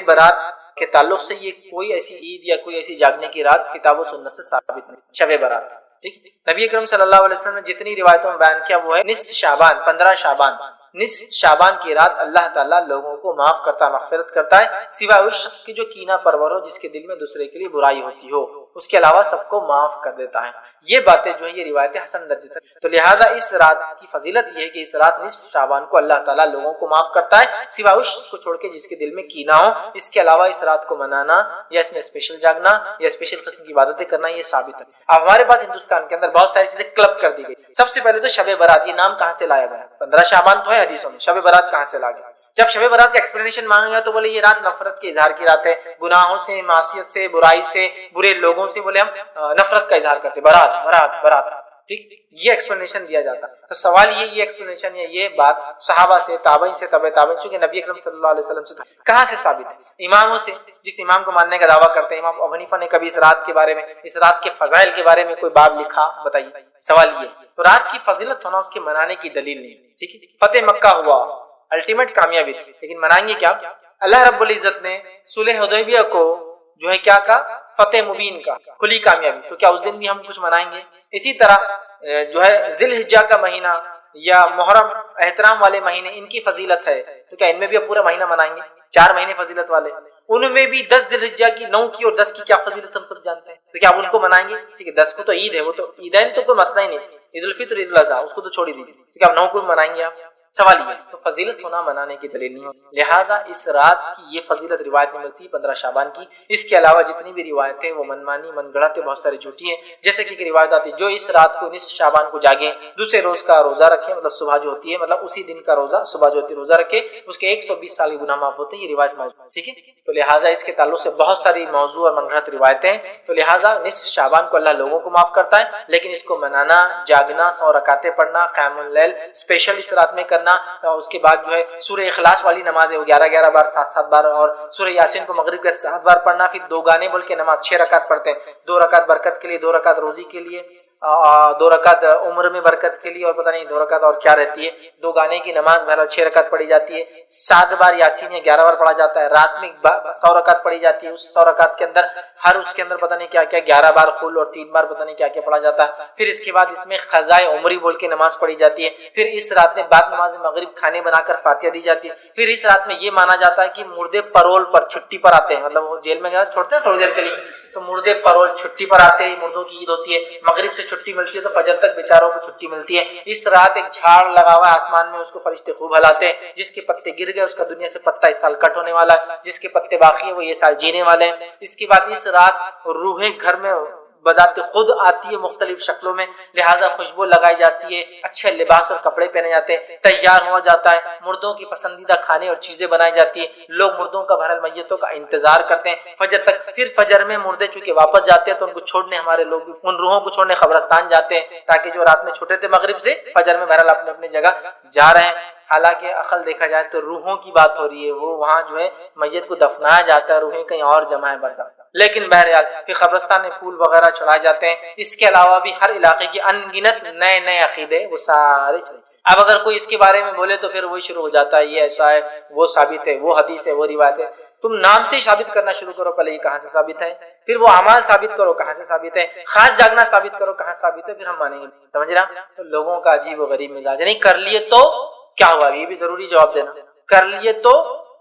برات کے تعلق سے یہ کوئی ایسی عید یا کوئی ایسی جاگنے کی رات کتاب و سنت سے ثابت نہیں. شب برات ٹھیک. نبی اکرم صلی اللہ علیہ وسلم نے جتنی روایتوں میں بیان کیا وہ ہے نصف شعبان، 15 شعبان، نصف شعبان کی رات اللہ تعالیٰ لوگوں کو معاف کرتا، مغفرت کرتا ہے، سوائے اس شخص کی جو کینہ پرور ہو، جس کے دل میں دوسرے کے لیے برائی ہوتی ہو، اس کے علاوہ سب کو معاف کر دیتا ہے. یہ باتیں جو ہے یہ روایتیں حسن درجے تک. تو لہٰذا اس رات کی فضیلت یہ ہے کہ اس رات نصف شعبان کو اللہ تعالیٰ لوگوں کو معاف کرتا ہے، سوائے اس شخص کو چھوڑ کے جس کے دل میں کینہ ہو. اس کے علاوہ اس رات کو منانا یا اس میں اسپیشل جاگنا یا اسپیشل قسم کی عبادتیں کرنا یہ ثابت ہے. اب ہمارے پاس ہندوستان کے اندر بہت ساری چیزیں کلب کر دی گئی. سب سے پہلے تو شب برات، یہ نام کہاں سے لایا گیا؟ 15 شعبان تو ہے حدیثوں میں، شب برات کہاں سے لا گیا؟ جب شب برات کا ایکسپلینیشن مانگا گیا تو بولے یہ رات نفرت کے اظہار کی رات ہے، گناہوں سے، معصیت سے، برائی سے، برے لوگوں سے بولے ہم نفرت کا اظہار کرتے. برات برات برات ٹھیک، یہ ایکسپلینیشن دیا جاتا. تو سوال یہ ایکسپلینیشن یا یہ بات صحابہ سے، تابعین سے، تبع تابعین، چونکہ نبی اکرم صلی اللہ علیہ وسلم سے کہاں سے ثابت ہے؟ اماموں سے. جس امام کو ماننے کا دعویٰ کرتے ہیں، امام ابو حنیفہ نے کبھی اس رات کے بارے میں، اس رات کے فضائل کے بارے میں کوئی باب لکھا؟ بتائیے. سوال یہ. تو رات کی فضیلت ہونا اس کے منانے کی دلیل نہیں. ٹھیک ہے، فتح مکہ ہوا، الٹیمیٹ کامیابی تھی، لیکن منائیں گے کیا؟ اللہ رب العزت نے صلح حدیبیہ کو جو ہے کیا کہا؟ فتح مبین کا، کھلی کامیابی. تو کیا اس دن بھی ہم کچھ منائیں گے؟ اسی طرح جو ہے ذی الحجہ کا مہینہ یا محرم احترام والے مہینے، ان کی فضیلت ہے، تو کیا ان میں بھی پورا مہینہ منائیں گے؟ 4 مہینے فضیلت والے، ان میں بھی 10 ذی الحجہ کی، 9 کی اور 10 کی کیا فضیلت ہم سب جانتے ہیں. تو کیا آپ ان کو منائیں گے؟ ٹھیک ہے، 10 کو تو عید ہے، وہ تو عیدین تو کوئی مسئلہ ہی نہیں، عید الفطر، عید الاضحیٰ، اس کو تو چھوڑ ہی دیجیے. تو کیا آپ 9 کو منائیں گے؟ آپ سوال یہ. تو فضیلت ہونا منانے کی دلیل نہیں ہوتی. لہٰذا اس رات کی یہ فضیلت روایت میں ملتی ہے 15 شعبان کی. اس کے علاوہ جتنی بھی روایتیں وہ منمانی، من گڑھت، بہت ساری جھوٹی ہیں. جیسے کہ روایت آتی ہے جو اس رات کو نصف شعبان کو جاگے، دوسرے روز کا روزہ رکھے، مطلب صبح جو ہوتی ہے، مطلب اسی دن کا روزہ، صبح جو ہوتی ہے روزہ رکھے، اس کے 120 سال کے گناہ معاف ہوتے ہیں. یہ روایت موجود ہے. ٹھیک ہے. تو لہٰذا اس کے تعلق سے بہت ساری موضوع اور من گھڑت روایتیں. تو لہٰذا نصف شعبان کو اللہ لوگوں کو معاف کرتا ہے، لیکن اس کو منانا، جاگنا، 100 رکعتیں پڑھنا، قیام اللیل اسپیشل اس رات میں کرنا، اس کے بعد جو ہے سورہ اخلاص والی نماز ہے وہ 11 بار 7 بار، اور سورہ یاسین کو مغرب کے 7 بار پڑھنا. پھر 2 گانے بول کے نماز 6 رکعت پڑھتے ہیں، 2 رکعت برکت کے لیے، 2 رکعت روزی کے لیے، 2 رکعت عمر میں برکت کے لیے، اور پتہ نہیں 2 رکعت اور کیا رہتی ہے. 2 گانے کی نماز بہرحال 6 رکعت پڑھی جاتی ہے. 7 بار یاسین یا 11 بار پڑھا جاتا ہے. رات میں 100 رکعت پڑھی جاتی ہے. اس 100 رکعت کے اندر ہر اس کے اندر پتہ نہیں کیا کیا، 11 بار قل اور 3 بار پتہ نہیں کیا کیا پڑھا جاتا ہے. پھر اس کے بعد اس میں قضاء عمری بول کے نماز پڑھی جاتی ہے. پھر اس رات میں بعد نماز مغرب کھانے بنا کر فاتحہ دی جاتی ہے. پھر اس رات میں یہ مانا جاتا ہے کہ مردے پرول پر چھٹی پر آتے ہیں، مطلب وہ جیل میں چھوڑتے ہیں تھوڑی دیر کے لیے، تو مردے پرول چھٹی پر آتے ہیں. مردوں کی عید ہوتی ہے، مغرب سے چھٹی ملتی ہے تو فجر تک بیچاروں کو چھٹی ملتی ہے. اس رات ایک جھاڑ لگا ہوا ہے آسمان میں، اس کو فرشتے خوب ہلاتے ہیں. جس کے پتے گر گئے اس کا دنیا سے پتا اس سال کٹ ہونے والا ہے، جس کے پتے باقی ہیں وہ یہ سال جینے والے ہیں. اس کے بعد اس رات روحیں گھر میں بذات خود آتی ہے مختلف شکلوں میں، لہذا خوشبو لگائی جاتی ہے، اچھے لباس اور کپڑے پہنے جاتے ہیں، تیار ہوا جاتا ہے، مردوں کی پسندیدہ کھانے اور چیزیں بنائی جاتی ہے. لوگ مردوں کا بہرحال میتوں کا انتظار کرتے ہیں فجر تک. پھر فجر میں مردے چونکہ واپس جاتے ہیں تو ان کو چھوڑنے ہمارے لوگ بھی ان روحوں کو چھوڑنے قبرستان جاتے ہیں، تاکہ جو رات میں چھوٹے تھے مغرب سے فجر میں بہرحال اپنے اپنے جگہ جا رہے ہیں. حالانکہ عقل دیکھا جائے تو روحوں کی بات ہو رہی ہے، وہ وہاں جو ہے میت کو دفنایا جاتا ہے، روحیں کہیں اور جمع ہے برزخ. لیکن بہرحال پھر قبرستان میں پھول وغیرہ چڑھائے جاتے ہیں. اس کے علاوہ بھی ہر علاقے کی ان گنت نئے نئے عقیدے وہ سارے چلے. اب اگر کوئی اس کے بارے میں بولے تو پھر وہی شروع ہو جاتا ہے، یہ ایسا ہے، وہ ثابت ہے، وہ حدیث ہے، وہ روایت ہے. تم نام سے ہی ثابت کرنا شروع کرو، پہلے یہ کہاں سے ثابت ہے، پھر وہ اعمال ثابت کرو کہاں سے ثابت ہے، خاص جاگنا ثابت کرو کہاں ثابت ہے، پھر ہم مانیں گے. سمجھ رہا؟ تو لوگوں کا عجیب و غریب مزاج ہے. نہیں کر لیے تو کیا ہوا، یہ بھی ضروری جواب دینا. کر لیے تو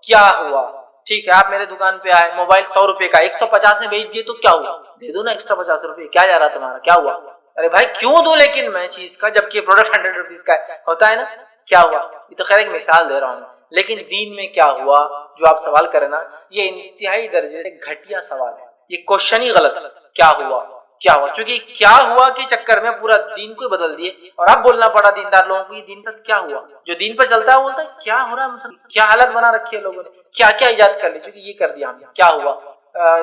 کیا ہوا؟ ٹھیک ہے، آپ میرے دکان پہ آئے، موبائل 100 روپے کا 150 میں بیچ دیے تو کیا ہوا؟ دے دو نا ایکسٹرا 50 روپے، کیا جا رہا تمہارا، کیا ہوا؟ ارے بھائی کیوں دوں لیکن میں چیز کا، جبکہ پروڈکٹ 100 روپیز کا ہوتا ہے نا، کیا ہوا؟ یہ تو خیر ایک مثال دے رہا ہوں. لیکن دین میں کیا ہوا جو آپ سوال کریں نا، یہ انتہائی درجے سے گھٹیا سوال ہے. یہ کوشچن ہی غلط ہے. کیا ہوا کیا ہوا، چونکہ کیا ہوا کے چکر میں پورا دین کو بدل دیے. اور اب بولنا پڑا دیندار لوگوں کو یہ دین سے کیا ہوا. جو دین پہ چلتا ہے وہ بولتا ہے کیا ہو رہا ہے مسلمان، کیا حالت بنا رکھی ہے لوگوں نے، کیا کیا ایجاد کر لی، چونکہ یہ کر دیا ہم نے. کیا ہوا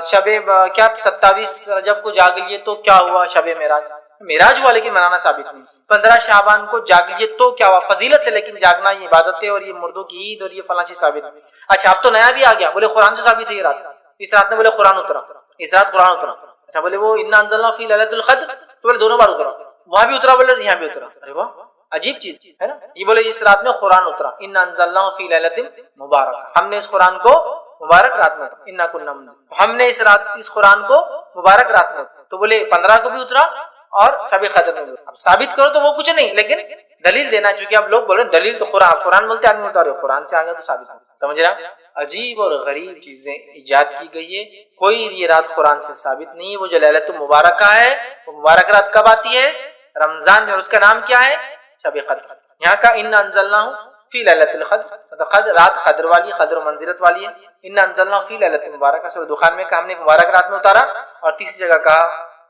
شب کیا 27 رجب کو جاگ لیے تو کیا ہوا، شب معراج ہوا لیکن منانا ثابت نہیں. 15 شعبان کو جاگ لیے تو کیا ہوا، فضیلت ہے لیکن جاگنا یہ عبادت ہے اور یہ مردوں کی عید اور یہ فلاں چیز ثابت نہیں. اچھا اب تو نیا بھی آ گیا، بولے قرآن سے ثابت ہے یہ رات. اس رات میں بولے قرآن اترا، اس رات قرآن اترا. اچھا بولے وہ انا انزلنا فی لیلۃ القدر، تو بولے دونوں بار اترا، وہاں بھی اترا بولے یہاں بھی اترا. ارے واہ عجیب چیز ہے نا. یہ بولے اس رات میں قرآن اترا، انا انزلنا فی لیلۃ مبارک، ہم نے اس قرآن کو مبارک رات میں انا کننا منذرین، ہم نے اس قرآن کو مبارک رات میں، تو بولے 15 کو بھی اترا اور شب قدر میں بھی۔ اب ثابت کرو تو وہ کچھ نہیں، لیکن دلیل دینا، چونکہ اب لوگ بول رہے ہیں دلیل تو قرآن بولتے آدمی بتا رہے قرآن سے آگے تو ثابت ہو، سمجھ رہا؟ عجیب اور غریب چیزیں ایجاد کی گئی ہے، کوئی یہ رات قرآن سے ثابت نہیں ہے۔ وہ جو لیلۃ المبارکہ ہے، وہ مبارک رات کب آتی ہے؟ رمضان میں، اور اس کا نام کیا ہے؟ شب قدر۔ یہاں کا انا انزلناہ فی لیلۃ القدر، مطلب قدر رات قدر والی، قدر و منزلت والی ہے۔ انا انزلناہ فی لیلۃ المبارکہ، سورہ دخان میں کہا ہم نے مبارک رات میں اتارا، اور تیسری جگہ کہا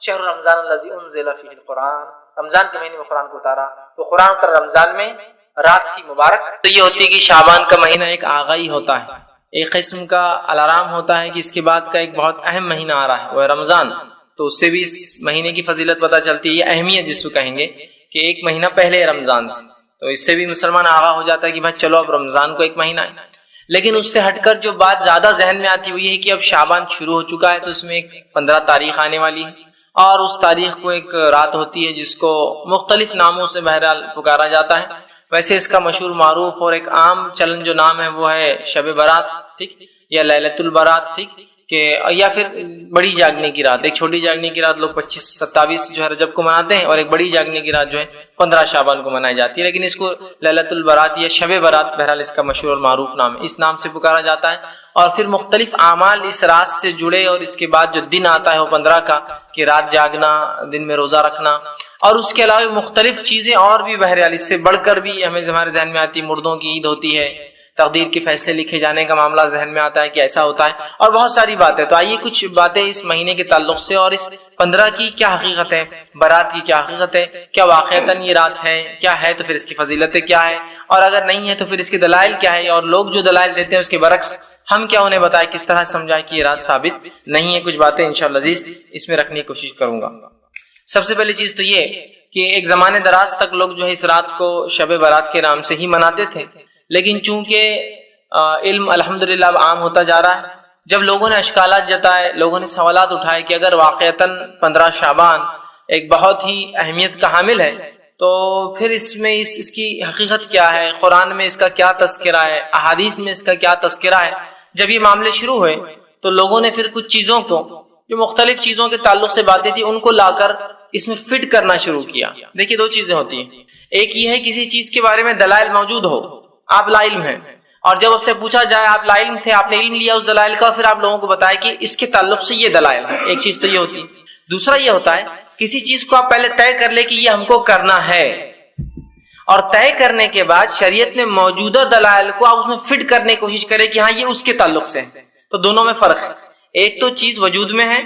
شہر رمضان الذی انزل فیہ القرآن، رمضان کے مہینے میں قرآن کو اتارا، تو قرآن اترا رمضان میں، رات تھی مبارک۔ تو یہ ہوتی ہے کہ شعبان کا مہینہ ایک آغائی ہوتا ہے، ایک قسم کا الارم ہوتا ہے کہ اس کے بعد کا ایک بہت اہم مہینہ آ رہا ہے، وہ ہے رمضان۔ تو اس سے بھی اس مہینے کی فضیلت پتہ چلتی ہے، یہ اہمیت جس کو کہیں گے کہ ایک مہینہ پہلے رمضان سے، تو اس سے بھی مسلمان آگاہ ہو جاتا ہے کہ بھائی چلو اب رمضان کو ایک مہینہ ہے۔ لیکن اس سے ہٹ کر جو بات زیادہ ذہن میں آتی ہوئی ہے کہ اب شعبان شروع ہو چکا ہے، تو اس میں ایک 15 تاریخ آنے والی ہے، اور اس تاریخ کو ایک رات ہوتی ہے جس کو مختلف ناموں سے بہرحال پکارا جاتا ہے۔ ویسے اس کا مشہور معروف اور ایک عام چلن جو نام ہے وہ ہے شب برات، ٹھیک، یا لیلۃ البرات، ٹھیک، کہ یا پھر بڑی جاگنے کی رات۔ ایک چھوٹی جاگنے کی رات لوگ 25 27 جو ہے رجب کو مناتے ہیں، اور ایک بڑی جاگنے کی رات جو ہے 15 شعبان کو منائی جاتی ہے، لیکن اس کو لیلۃ البرات یا شب برات بہرحال اس کا مشہور اور معروف نام ہے، اس نام سے پکارا جاتا ہے۔ اور پھر مختلف اعمال اس رات سے جڑے، اور اس کے بعد جو دن آتا ہے وہ 15 کا، کہ رات جاگنا، دن میں روزہ رکھنا، اور اس کے علاوہ مختلف چیزیں اور بھی بہرحال اس سے بڑھ کر بھی ہمیں ہمارے ذہن میں آتی، مردوں کی عید ہوتی ہے، تقدیر کے فیصلے لکھے جانے کا معاملہ ذہن میں آتا ہے کہ ایسا ہوتا ہے، اور بہت ساری باتیں۔ تو آئیے کچھ باتیں اس مہینے کے تعلق سے، اور اس 15 کی کیا حقیقت ہے، برات کی کیا حقیقت ہے، کیا واقعتاً یہ رات ہے، کیا ہے تو پھر اس کی فضیلتیں کیا ہے، اور اگر نہیں ہے تو پھر اس کے دلائل کیا ہے، اور لوگ جو دلائل دیتے ہیں اس کے برعکس ہم کیا انہیں بتائیں، کس طرح سمجھائیں کہ یہ رات ثابت نہیں ہے۔ کچھ باتیں انشاءاللہ عزیز اس میں رکھنے کی کوشش کروں گا۔ سب سے پہلی چیز تو یہ کہ ایک زمانے دراز تک لوگ جو ہے اس رات کو شب برات کے نام سے ہی مناتے تھے، لیکن چونکہ علم الحمدللہ اب عام ہوتا جا رہا ہے، جب لوگوں نے اشکالات جتائے، لوگوں نے سوالات اٹھائے کہ اگر واقعتاً 15 شعبان ایک بہت ہی اہمیت کا حامل ہے، تو پھر اس میں اس کی حقیقت کیا ہے، قرآن میں اس کا کیا تذکرہ ہے، احادیث میں اس کا کیا تذکرہ ہے۔ جب یہ معاملے شروع ہوئے تو لوگوں نے پھر کچھ چیزوں کو، جو مختلف چیزوں کے تعلق سے باتیں تھی، ان کو لا کر اس میں فٹ کرنا شروع کیا۔ دیکھیے دو چیزیں ہوتی ہیں، ایک یہ ہے کسی چیز کے بارے میں دلائل موجود ہو، آپ لا علم ہیں، اور جب آپ سے پوچھا جائے آپ لا علم تھے، آپ نے علم لیا اس دلائل کا، پھر آپ لوگوں کو بتائے کہ اس کے تعلق سے یہ دلائل ہے۔ ایک چیز تو یہ ہوتی ہے۔ دوسرا یہ ہوتا ہے کسی چیز کو آپ پہلے طے کر لیں کہ یہ ہم کو کرنا ہے، اور طے کرنے کے بعد شریعت میں موجودہ دلائل کو آپ اس میں فٹ کرنے کی کوشش کریں کہ ہاں یہ اس کے تعلق سے ہے۔ تو دونوں میں فرق ہے، ایک تو چیز وجود میں ہے،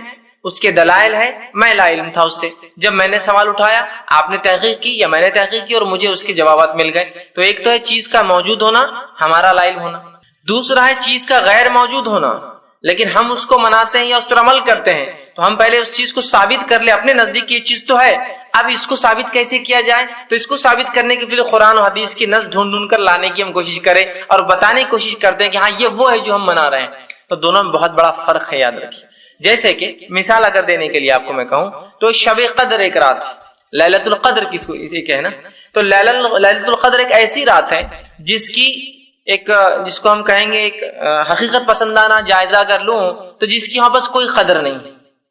اس کے دلائل ہے، میں لا علم تھا اس سے، جب میں نے سوال اٹھایا آپ نے تحقیق کی یا میں نے تحقیق کی اور مجھے اس کے جوابات مل گئے۔ تو ایک تو ہے چیز کا موجود ہونا، ہمارا لا علم ہونا، دوسرا ہے چیز کا غیر موجود ہونا، لیکن ہم اس کو مناتے ہیں یا اس پر عمل کرتے ہیں۔ تو ہم پہلے اس چیز کو ثابت کر لیں اپنے نزدیک یہ چیز تو ہے، اب اس کو ثابت کیسے کیا جائے، تو اس کو ثابت کرنے کے لیے قرآن و حدیث کی نص ڈھونڈ کر لانے کی ہم کوشش کریں، اور بتانے کی کوشش کرتے ہیں کہ ہاں یہ وہ ہے جو ہم منا رہے ہیں۔ تو دونوں میں بہت بڑا فرق ہے، یاد رکھیے۔ جیسے کہ مثال اگر دینے کے لیے آپ کو میں کہوں تو شب قدر ایک رات ہے، لیلۃ القدر کس کو اسے کہنا، تو لیلۃ القدر ایک ایسی رات ہے جس کی جس کو ہم کہیں گے ایک حقیقت پسندانہ جائزہ اگر لوں تو جس کی وہاں بس کوئی قدر نہیں۔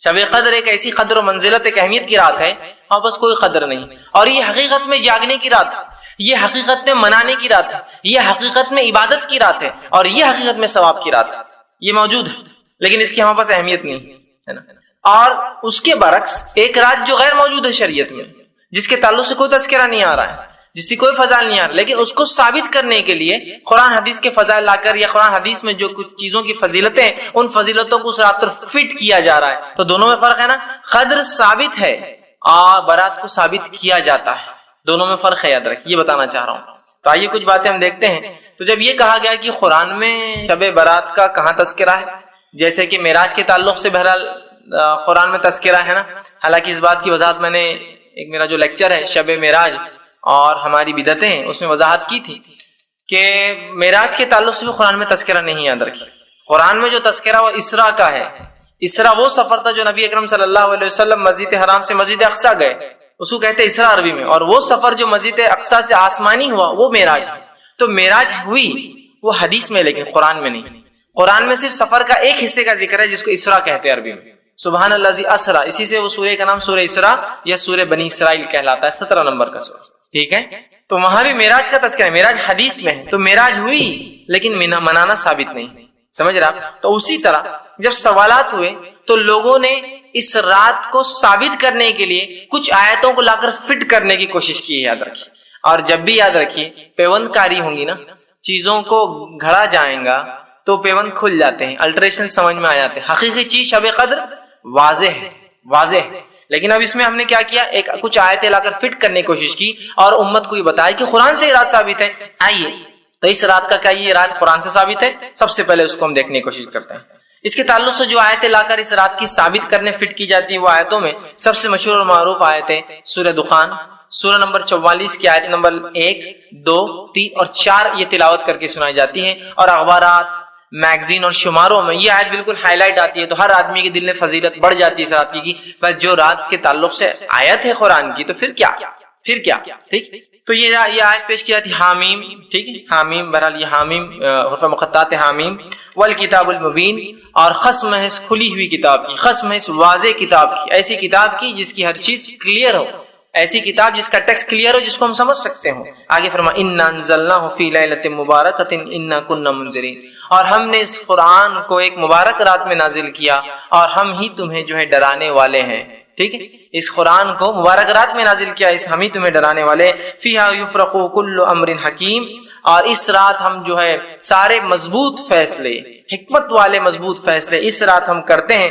شب قدر ایک ایسی قدر و منزلت، ایک اہمیت کی رات ہے، وہاں بس کوئی قدر نہیں، اور یہ حقیقت میں جاگنے کی رات ہے، یہ حقیقت میں منانے کی رات ہے، یہ حقیقت میں عبادت کی رات ہے، اور یہ حقیقت میں ثواب کی رات ہے۔ یہ موجود ہے لیکن اس کی ہمارے پاس اہمیت نہیں ہے نا۔ اور اس کے برعکس ایک رات جو غیر موجود ہے شریعت میں، جس کے تعلق سے کوئی تذکرہ نہیں آ رہا ہے، جس کی کوئی فضائل نہیں آ رہا، لیکن اس کو ثابت کرنے کے لیے قرآن حدیث کے فضائل لا کر یا قرآن حدیث میں جو کچھ چیزوں کی فضیلتیں، ان فضیلتوں کو اس رات پر فٹ کیا جا رہا ہے۔ تو دونوں میں فرق ہے نا، قدر ثابت ہے اور برات کو ثابت کیا جاتا ہے، دونوں میں فرق ہے، یاد رکھیے، یہ بتانا چاہ رہا ہوں۔ تو آئیے کچھ باتیں ہم دیکھتے ہیں۔ تو جب یہ کہا گیا کہ قرآن میں شب برات کا کہاں تذکرہ ہے، جیسے کہ معراج کے تعلق سے بہرحال قرآن میں تذکرہ ہے نا، حالانکہ اس بات کی وضاحت میں نے ایک میرا جو لیکچر ہے شب معراج اور ہماری بدعتیں ہیں اس میں وضاحت کی تھی کہ معراج کے تعلق سے بھی قرآن میں تذکرہ نہیں، یاد رکھیے۔ قرآن میں جو تذکرہ وہ اسراء کا ہے۔ اسراء وہ سفر تھا جو نبی اکرم صلی اللہ علیہ وسلم مسجد حرام سے مسجد اقصیٰ گئے، اس کو کہتے ہیں اسراء عربی میں، اور وہ سفر جو مسجد اقصیٰ سے آسمانی ہوا وہ معراج ہے۔ تو معراج ہوئی وہ حدیث میں لیکن قرآن میں نہیں۔ قرآن میں صرف سفر کا ایک حصے کا ذکر ہے جس کو اسرا کہتے ہیں عربی میں، سبحان اللہ اسرا، اسی سے وہ سورہ کا نام سورہ اسرا یا سورہ بنی اسرائیل کہلاتا ہے، 17 نمبر کا سورہ، ٹھیک ہے۔ تو وہاں بھی معراج کا تذکرہ ہے، معراج حدیث میں ہے، تو معراج ہوئی لیکن منانا ثابت نہیں، سمجھ رہے آپ؟ تو اسی طرح جب سوالات ہوئے تو لوگوں نے اس رات کو ثابت کرنے کے لیے کچھ آیتوں کو لا کر فٹ کرنے کی کوشش کی ہے، یاد رکھیے۔ اور جب بھی یاد رکھیے پیوند کاری ہوں گی نا، چیزوں کو گھڑا جائیں گا تو پیوند کھل جاتے ہیں، الٹریشن سمجھ میں آ جاتے ہیں، حقیقی چیز شب قدر واضح ہے۔ لیکن اب اس میں ہم نے کیا کیا، ایک کچھ آیتیں لا کر فٹ کرنے کی کوشش کی اور امت کو یہ بتایا کہ قرآن سے یہ رات ثابت ہے۔ آئیے تو اس رات کا کیا یہ رات قرآن سے ثابت ہے؟ سب سے پہلے اس کو ہم دیکھنے کی کوشش کرتے ہیں۔ اس کے تعلق سے جو آیتیں لا کر اس رات کی ثابت کرنے فٹ کی جاتی ہیں، وہ آیتوں میں سب سے مشہور اور معروف آیتیں سورہ دخان، سورہ نمبر 44 کی آیت نمبر 1، 2، 3 اور 4 یہ تلاوت کر کے سنائی جاتی ہیں، اور اخبارات، میگزین اور شماروں میں یہ آیت بالکل ہائی لائٹ آتی ہے، تو ہر آدمی کے دل میں فضیلت بڑھ جاتی ہے اس رات کی، بس جو رات کے تعلق سے آیت ہے قرآن کی تو پھر کیا، ٹھیک۔ تو یہ آیت پیش کی جاتی حامیم، ٹھیک ہے، حامیم، بہرحال یہ حامیم حروف مقطعات حامیم، والکتاب المبین، اور قسم ہے اس کھلی ہوئی کتاب کی، قسم ہے اس واضح کتاب کی، ایسی کتاب کی جس کی ہر چیز کلیئر ہو، ایسی کتاب جس کا ٹیکسٹ کلیئر ہو، جس کو ہم سمجھ سکتے ہوں۔ آگے فرمایا انا انزلناہ فی لیلۃ مبارکۃ انا کنا منذرین، اور ہم نے اس قرآن کو ایک مبارک رات میں نازل کیا اور ہم ہی تمہیں جو ہے ڈرانے والے ہیں، ٹھیک ہے، اس قرآن کو مبارک رات میں نازل کیا، اس ہم ہی تمہیں ڈرانے والے، فیہا یفرق کل امر حکیم، اور اس رات ہم جو ہے سارے مضبوط فیصلے، حکمت والے مضبوط فیصلے اس رات ہم کرتے ہیں،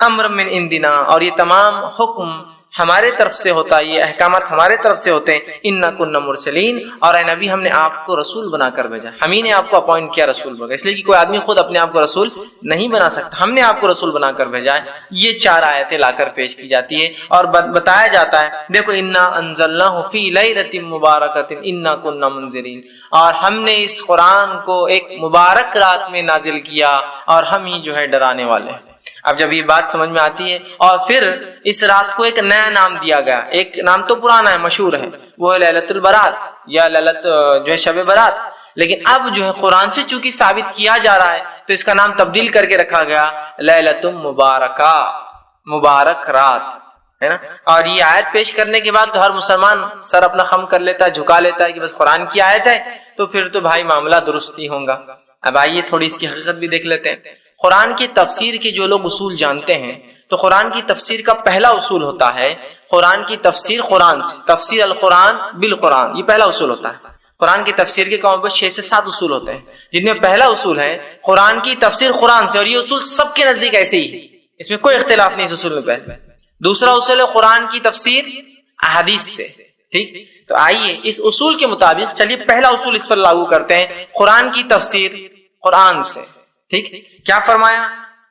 امر من عندنا، اور یہ تمام حکم ہمارے طرف سے ہوتا ہے، یہ احکامات ہمارے طرف سے ہوتے ہیں، انا کنا مرسلین، اور اے نبی ہم نے آپ کو رسول بنا کر بھیجا، ہم ہی نے آپ کو اپوائنٹ کیا رسول بنا، اس لیے کہ کوئی آدمی خود اپنے آپ کو رسول نہیں بنا سکتا، ہم نے آپ کو رسول بنا کر بھیجا ہے۔ یہ 4 آیتیں لا کر پیش کی جاتی ہے اور بتایا جاتا ہے، دیکھو انا انزلناہ فی لیلۃ مبارکۃ انا کنا منذرین، اور ہم نے اس قرآن کو ایک مبارک رات میں نازل کیا اور ہم ہی جو ہے ڈرانے والے ہیں۔ اب جب یہ بات سمجھ میں آتی ہے اور پھر اس رات کو ایک نیا نام دیا گیا، ایک نام تو پرانا ہے، مشہور ہے، وہ ہے لیلۃ البرات یا لیلۃ جو ہے شب برات، لیکن اب جو ہے قرآن سے چونکہ ثابت کیا جا رہا ہے تو اس کا نام تبدیل کر کے رکھا گیا لیلۃ مبارکہ، مبارک رات، ہے نا۔ اور یہ آیت پیش کرنے کے بعد تو ہر مسلمان سر اپنا خم کر لیتا ہے، جھکا لیتا ہے کہ بس قرآن کی آیت ہے تو پھر تو بھائی معاملہ درست ہی ہوگا۔ اب آئیے تھوڑی اس کی حقیقت بھی دیکھ لیتے ہیں۔ قرآن کی تفسیر کے جو لوگ اصول جانتے ہیں تو قرآن کی تفسیر کا پہلا اصول ہوتا ہے قرآن کی تفسیر قرآن سے، تفسیر القرآن بالقرآن، یہ پہلا اصول ہوتا ہے۔ قرآن کی تفسیر کے کم از 6 سے 7 اصول ہوتے ہیں، جن میں پہلا اصول ہے قرآن کی تفسیر قرآن سے، اور یہ اصول سب کے نزدیک ایسے ہی ہے، اس میں کوئی اختلاف نہیں اس اصول میں۔ پہلے دوسرا اصول ہے قرآن کی تفسیر احادیث سے، ٹھیک۔ تو آئیے اس اصول کے مطابق چلیے پہلا اصول اس پر لاگو کرتے ہیں، قرآن کی تفسیر قرآن سے، ٹھیک۔ کیا فرمایا؟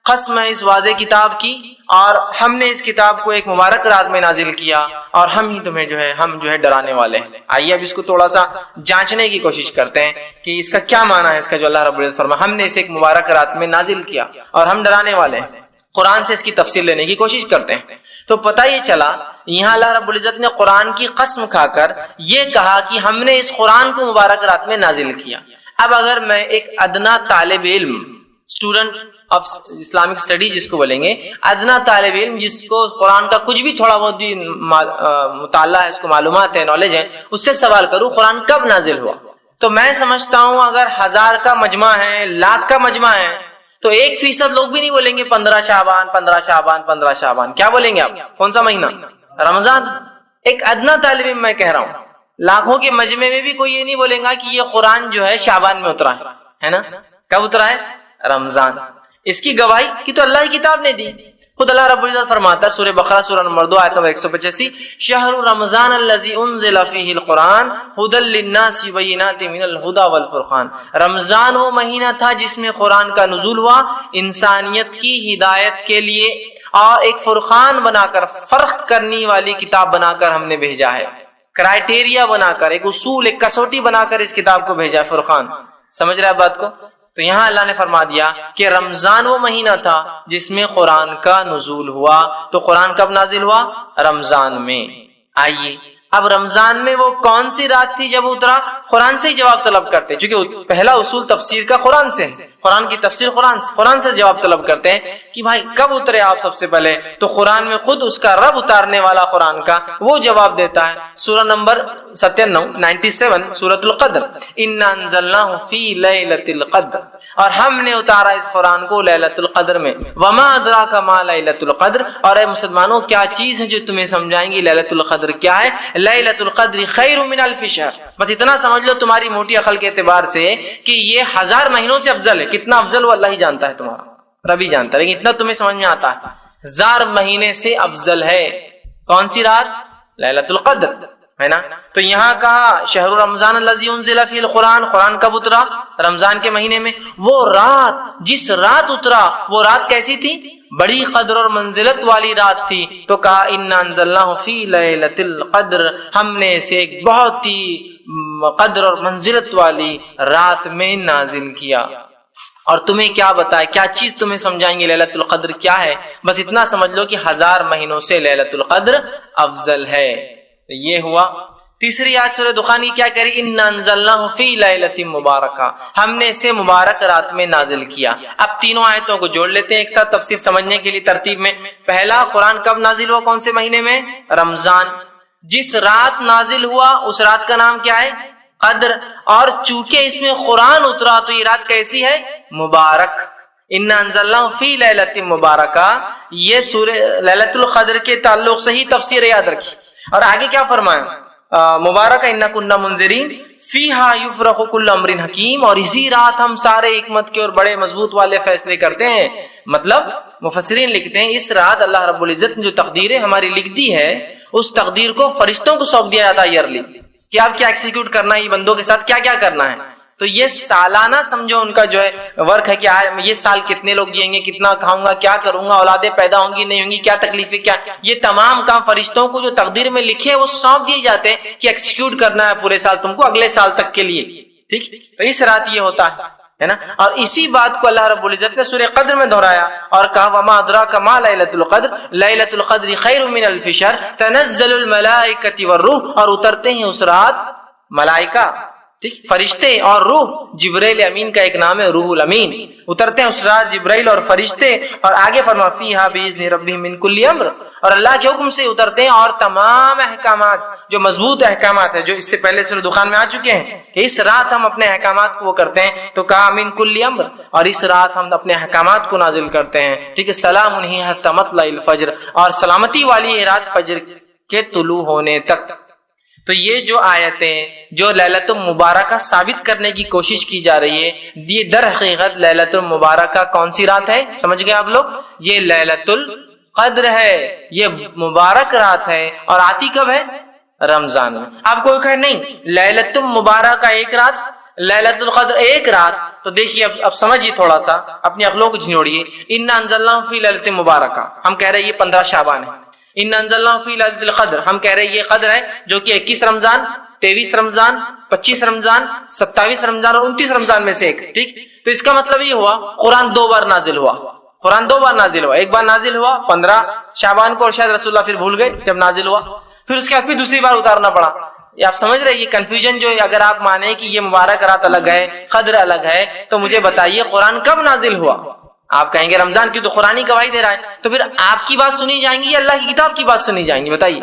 قسم ہے اس واضح کتاب کی، اور ہم نے اس کتاب کو ایک مبارک رات میں نازل کیا اور ہم ہی تمہیں جو ہے ہم جو ہے ڈرانے والے ہیں۔ آئیے اب اس کو تھوڑا سا جانچنے کی کوشش کرتے ہیں کہ اس کا کیا معنی ہے، اس کا جو اللہ رب العزت فرمایا ہم نے اسے ایک مبارک رات میں نازل کیا اور ہم ڈرانے والے ہیں۔ قرآن سے اس کی تفسیر لینے کی کوشش کرتے ہیں تو پتہ یہ چلا یہاں اللہ رب العزت نے قرآن کی قسم کھا کر یہ کہا کہ ہم نے اس قرآن کو مبارک رات میں نازل کیا۔ اب اگر میں ایک ادنا طالب علم، اسٹوڈنٹ آف اسلامک اسٹڈی جس کو بولیں گے، ادنا طالب علم جس کو قرآن کا کچھ بھی تھوڑا بہت بھی مطالعہ ہے، اس کو معلومات ہے، نالج ہے، اس سے سوال کروں قرآن کب نازل ہوا، تو میں سمجھتا ہوں اگر 1000 کا مجمع ہے، لاکھ کا مجمع ہے، تو 1% لوگ بھی نہیں بولیں گے 15 شعبان 15 شعبان 15 شعبان۔ کیا بولیں گے آپ؟ کون سا مہینہ؟ رمضان۔ ایک ادنا طالب علم میں کہہ رہا ہوں، لاکھوں کے مجمع میں بھی کوئی یہ نہیں بولے گا کہ یہ قرآن جو ہے شعبان میں اترا ہے نا۔ کب اترا ہے؟ رمضان۔ اس کی گواہی کی تو اللہ کی کتاب نے دی، خود اللہ رب العزت فرماتا ہے سورہ بقرہ سورہ نمبر 2 آیت نمبر 185، شہر رمضان الذی انزل فیہ القرآن ھدی للناس وبینات من الھدی والفرقان۔ رمضان وہ مہینہ تھا جس میں قرآن کا نزول ہوا انسانیت کی ہدایت کے لیے، اور ایک فرقان بنا کر، فرق کرنے والی کتاب بنا کر ہم نے بھیجا ہے، کرائٹیریا بنا کر، ایک اصول، ایک کسوٹی بنا کر اس کتاب کو بھیجا ہے، فرقان۔ سمجھ رہے ہیں بات کو؟ تو یہاں اللہ نے فرما دیا کہ رمضان وہ مہینہ تھا جس میں قرآن کا نزول ہوا، تو قرآن کب نازل ہوا؟ رمضان میں۔ آئیے اب رمضان میں وہ کون سی رات تھی جب اترا؟ قرآن سے ہی جواب طلب کرتے، چونکہ پہلا اصول تفسیر کا قرآن سے، قرآن کی تفسیر قرآن سے جواب طلب کرتے ہیں کہ بھائی کب اترے آپ سب سے پہلے، تو قرآن میں خود اس کا رب اتارنے والا قرآن کا وہ جواب دیتا ہے۔ سورہ نمبر 97 سورۃ القدر، انا انزلناہ فی لیلۃ القدر، اور ہم نے اتارا اس قرآن کو لیلۃ القدر میں۔ وما ادراک ما لیلۃ القدر، اور اے مسلمانوں کیا چیز ہے جو تمہیں سمجھائیں گی لیلۃ القدر کیا ہے؟ لیلۃ القدر خیر من الف شہر، بس اتنا سمجھ لو تمہاری موٹی عقل کے اعتبار سے کہ یہ 1000 مہینوں سے افضل ہے۔ کتنا افضل وہ اللہ ہی جانتا ہے، تمہارا رب ہی جانتا ہے، لیکن اتنا تمہیں سمجھ میں آتا ہے 1000 مہینے سے افضل ہے۔ کون سی رات؟ لیلۃ القدر، ہے نا؟ تو یہاں کہا شہر رمضان الذی انزل فیہ القرآن، قرآن کب اترا؟ رمضان کے مہینے میں۔ وہ رات، جس رات اترا وہ رات کیسی تھی؟ بڑی قدر اور منزلت والی رات تھی، تو کہا انا انزلناہ فی لیلۃ القدر، ہم نے اسے ایک بہت ہی قدر اور منزلت والی رات میں نازل کیا۔ اور تمہیں کیا بتائے، کیا چیز تمہیں سمجھائیں گے لیلۃ القدر کیا ہے؟ بس اتنا سمجھ لو کہ 1000 مہینوں سے لیلۃ القدر افضل ہے۔ تو یہ ہوا۔ تیسری آیت سورہ دخان کی کیا کری؟ انا انزلناہ فی لیلۃ مبارکہ، ہم نے اسے مبارک رات میں نازل کیا۔ اب تینوں آیتوں کو جوڑ لیتے ہیں ایک ساتھ تفسیر سمجھنے کے لیے ترتیب میں۔ پہلا، قرآن کب نازل ہوا؟ کون سے مہینے میں؟ رمضان۔ جس رات نازل ہوا اس رات کا نام کیا ہے؟ قدر۔ اور چونکہ اس میں قرآن اترا تو یہ رات کیسی ہے؟ مبارک۔ انا انزلناہ فی لیلۃ مبارکہ، یہ سورہ لیلۃ القدر کے تعلق سے ہی تفسیر یاد رکھی۔ اور آگے کیا فرمایا؟ مبارک انا کنا منذرین فیہا یفرق کل امر حکیم، اور اسی رات ہم سارے حکمت کے اور بڑے مضبوط والے فیصلے کرتے ہیں۔ مطلب مفسرین لکھتے ہیں اس رات اللہ رب العزت نے جو تقدیریں ہماری لکھ دی ہے اس تقدیر کو فرشتوں کو سونپ دیا جاتا ہے ایئرلی، کہ آپ کیا ایکسیکیوٹ کرنا ہے، یہ بندوں کے ساتھ کیا کیا کرنا ہے۔ تو یہ سالانہ سمجھو ان کا جو ہے ورک ہے کہ یہ سال کتنے لوگ جئیں گے، کتنا کھاؤں گا، کیا کروں گا، اولادیں پیدا ہوں گی نہیں ہوں گی، کیا تکلیفیں، کیا، یہ تمام کام فرشتوں کو جو تقدیر میں لکھے وہ سونپ دیے جاتے ہیں کہ ایکسیکیوٹ کرنا ہے پورے سال تم کو، اگلے سال تک کے لیے۔ ٹھیک، تو اس رات یہ ہوتا ہے نا۔ اور اسی بات کو اللہ رب العزت نے سورہ قدر میں دہرایا اور کہا وما ادراک ما لیلۃ القدر، لیلۃ القدر خیر من الف شہر تنزل الملائکۃ والروح، اور اترتے ہیں اس رات ملائکہ، ٹھیک، فرشتے اور روح۔ جبرائیل امین کا ایک نام ہے روح الامین، اترتے ہیں اس رات جبرائیل اور فرشتے۔ اور آگے فرما فیہا باذن ربہم من کل امر، اور اللہ کے حکم سے اترتے ہیں اور تمام احکامات جو مضبوط احکامات ہیں جو اس سے پہلے سورہ دخان میں آ چکے ہیں کہ اس رات ہم اپنے احکامات کو وہ کرتے ہیں، تو کہا من کل امر، اور اس رات ہم اپنے احکامات کو نازل کرتے ہیں۔ ٹھیک ہے، سلام ہی حتی مطلع الفجر، اور سلامتی والی ہے رات فجر کے طلوع ہونے تک۔ تو یہ جو آیتیں جو لیلۃ المبارکہ ثابت کرنے کی کوشش کی جا رہی ہے، یہ در حقیقت لیلۃ المبارکہ کون سی رات ہے؟ سمجھ گئے آپ لوگ؟ یہ لیلۃ القدر ہے، یہ مبارک رات ہے، اور آتی کب ہے؟ رمضان میں۔ آپ کو کہے نہیں لیلۃ المبارکہ ایک رات، لیلۃ القدر ایک رات، تو دیکھیے اب سمجھیے تھوڑا سا، اپنی عقلوں کو جھنجھوڑیے۔ انا انزلناہ فی لیلۃ مبارکہ، ہم کہہ رہے ہیں یہ 15 شعبان ہے۔ ان انزلناہ فی لیلۃ القدر، ہم کہہ رہے ہیں یہ قدر ہے جو کہ 21 رمضان، 23 رمضان، 25 رمضان، 27 رمضان اور 29 رمضان میں سے ایک۔ ٹھیک، تو اس کا مطلب یہ ہوا قرآن 2 بار نازل ہوا، قرآن 2 بار نازل ہوا۔ ایک بار نازل ہوا 15 شعبان کو، اور شاید رسول اللہ پھر بھول گئے جب نازل ہوا، پھر اس کے بعد پھر دوسری بار اتارنا پڑا۔ یہ آپ سمجھ رہے ہیں یہ کنفیوژن جو ہے؟ اگر آپ مانیں کہ یہ مبارک رات الگ ہے، قدر الگ ہے، تو مجھے بتائیے قرآن کب نازل ہوا؟ آپ کہیں گے رمضان کی، تو قرآن ہی گواہی دے رہا ہے، تو پھر آپ کی بات سنی جائیں گی یا اللہ کی کتاب کی بات سنی جائیں گی؟ بتائیے۔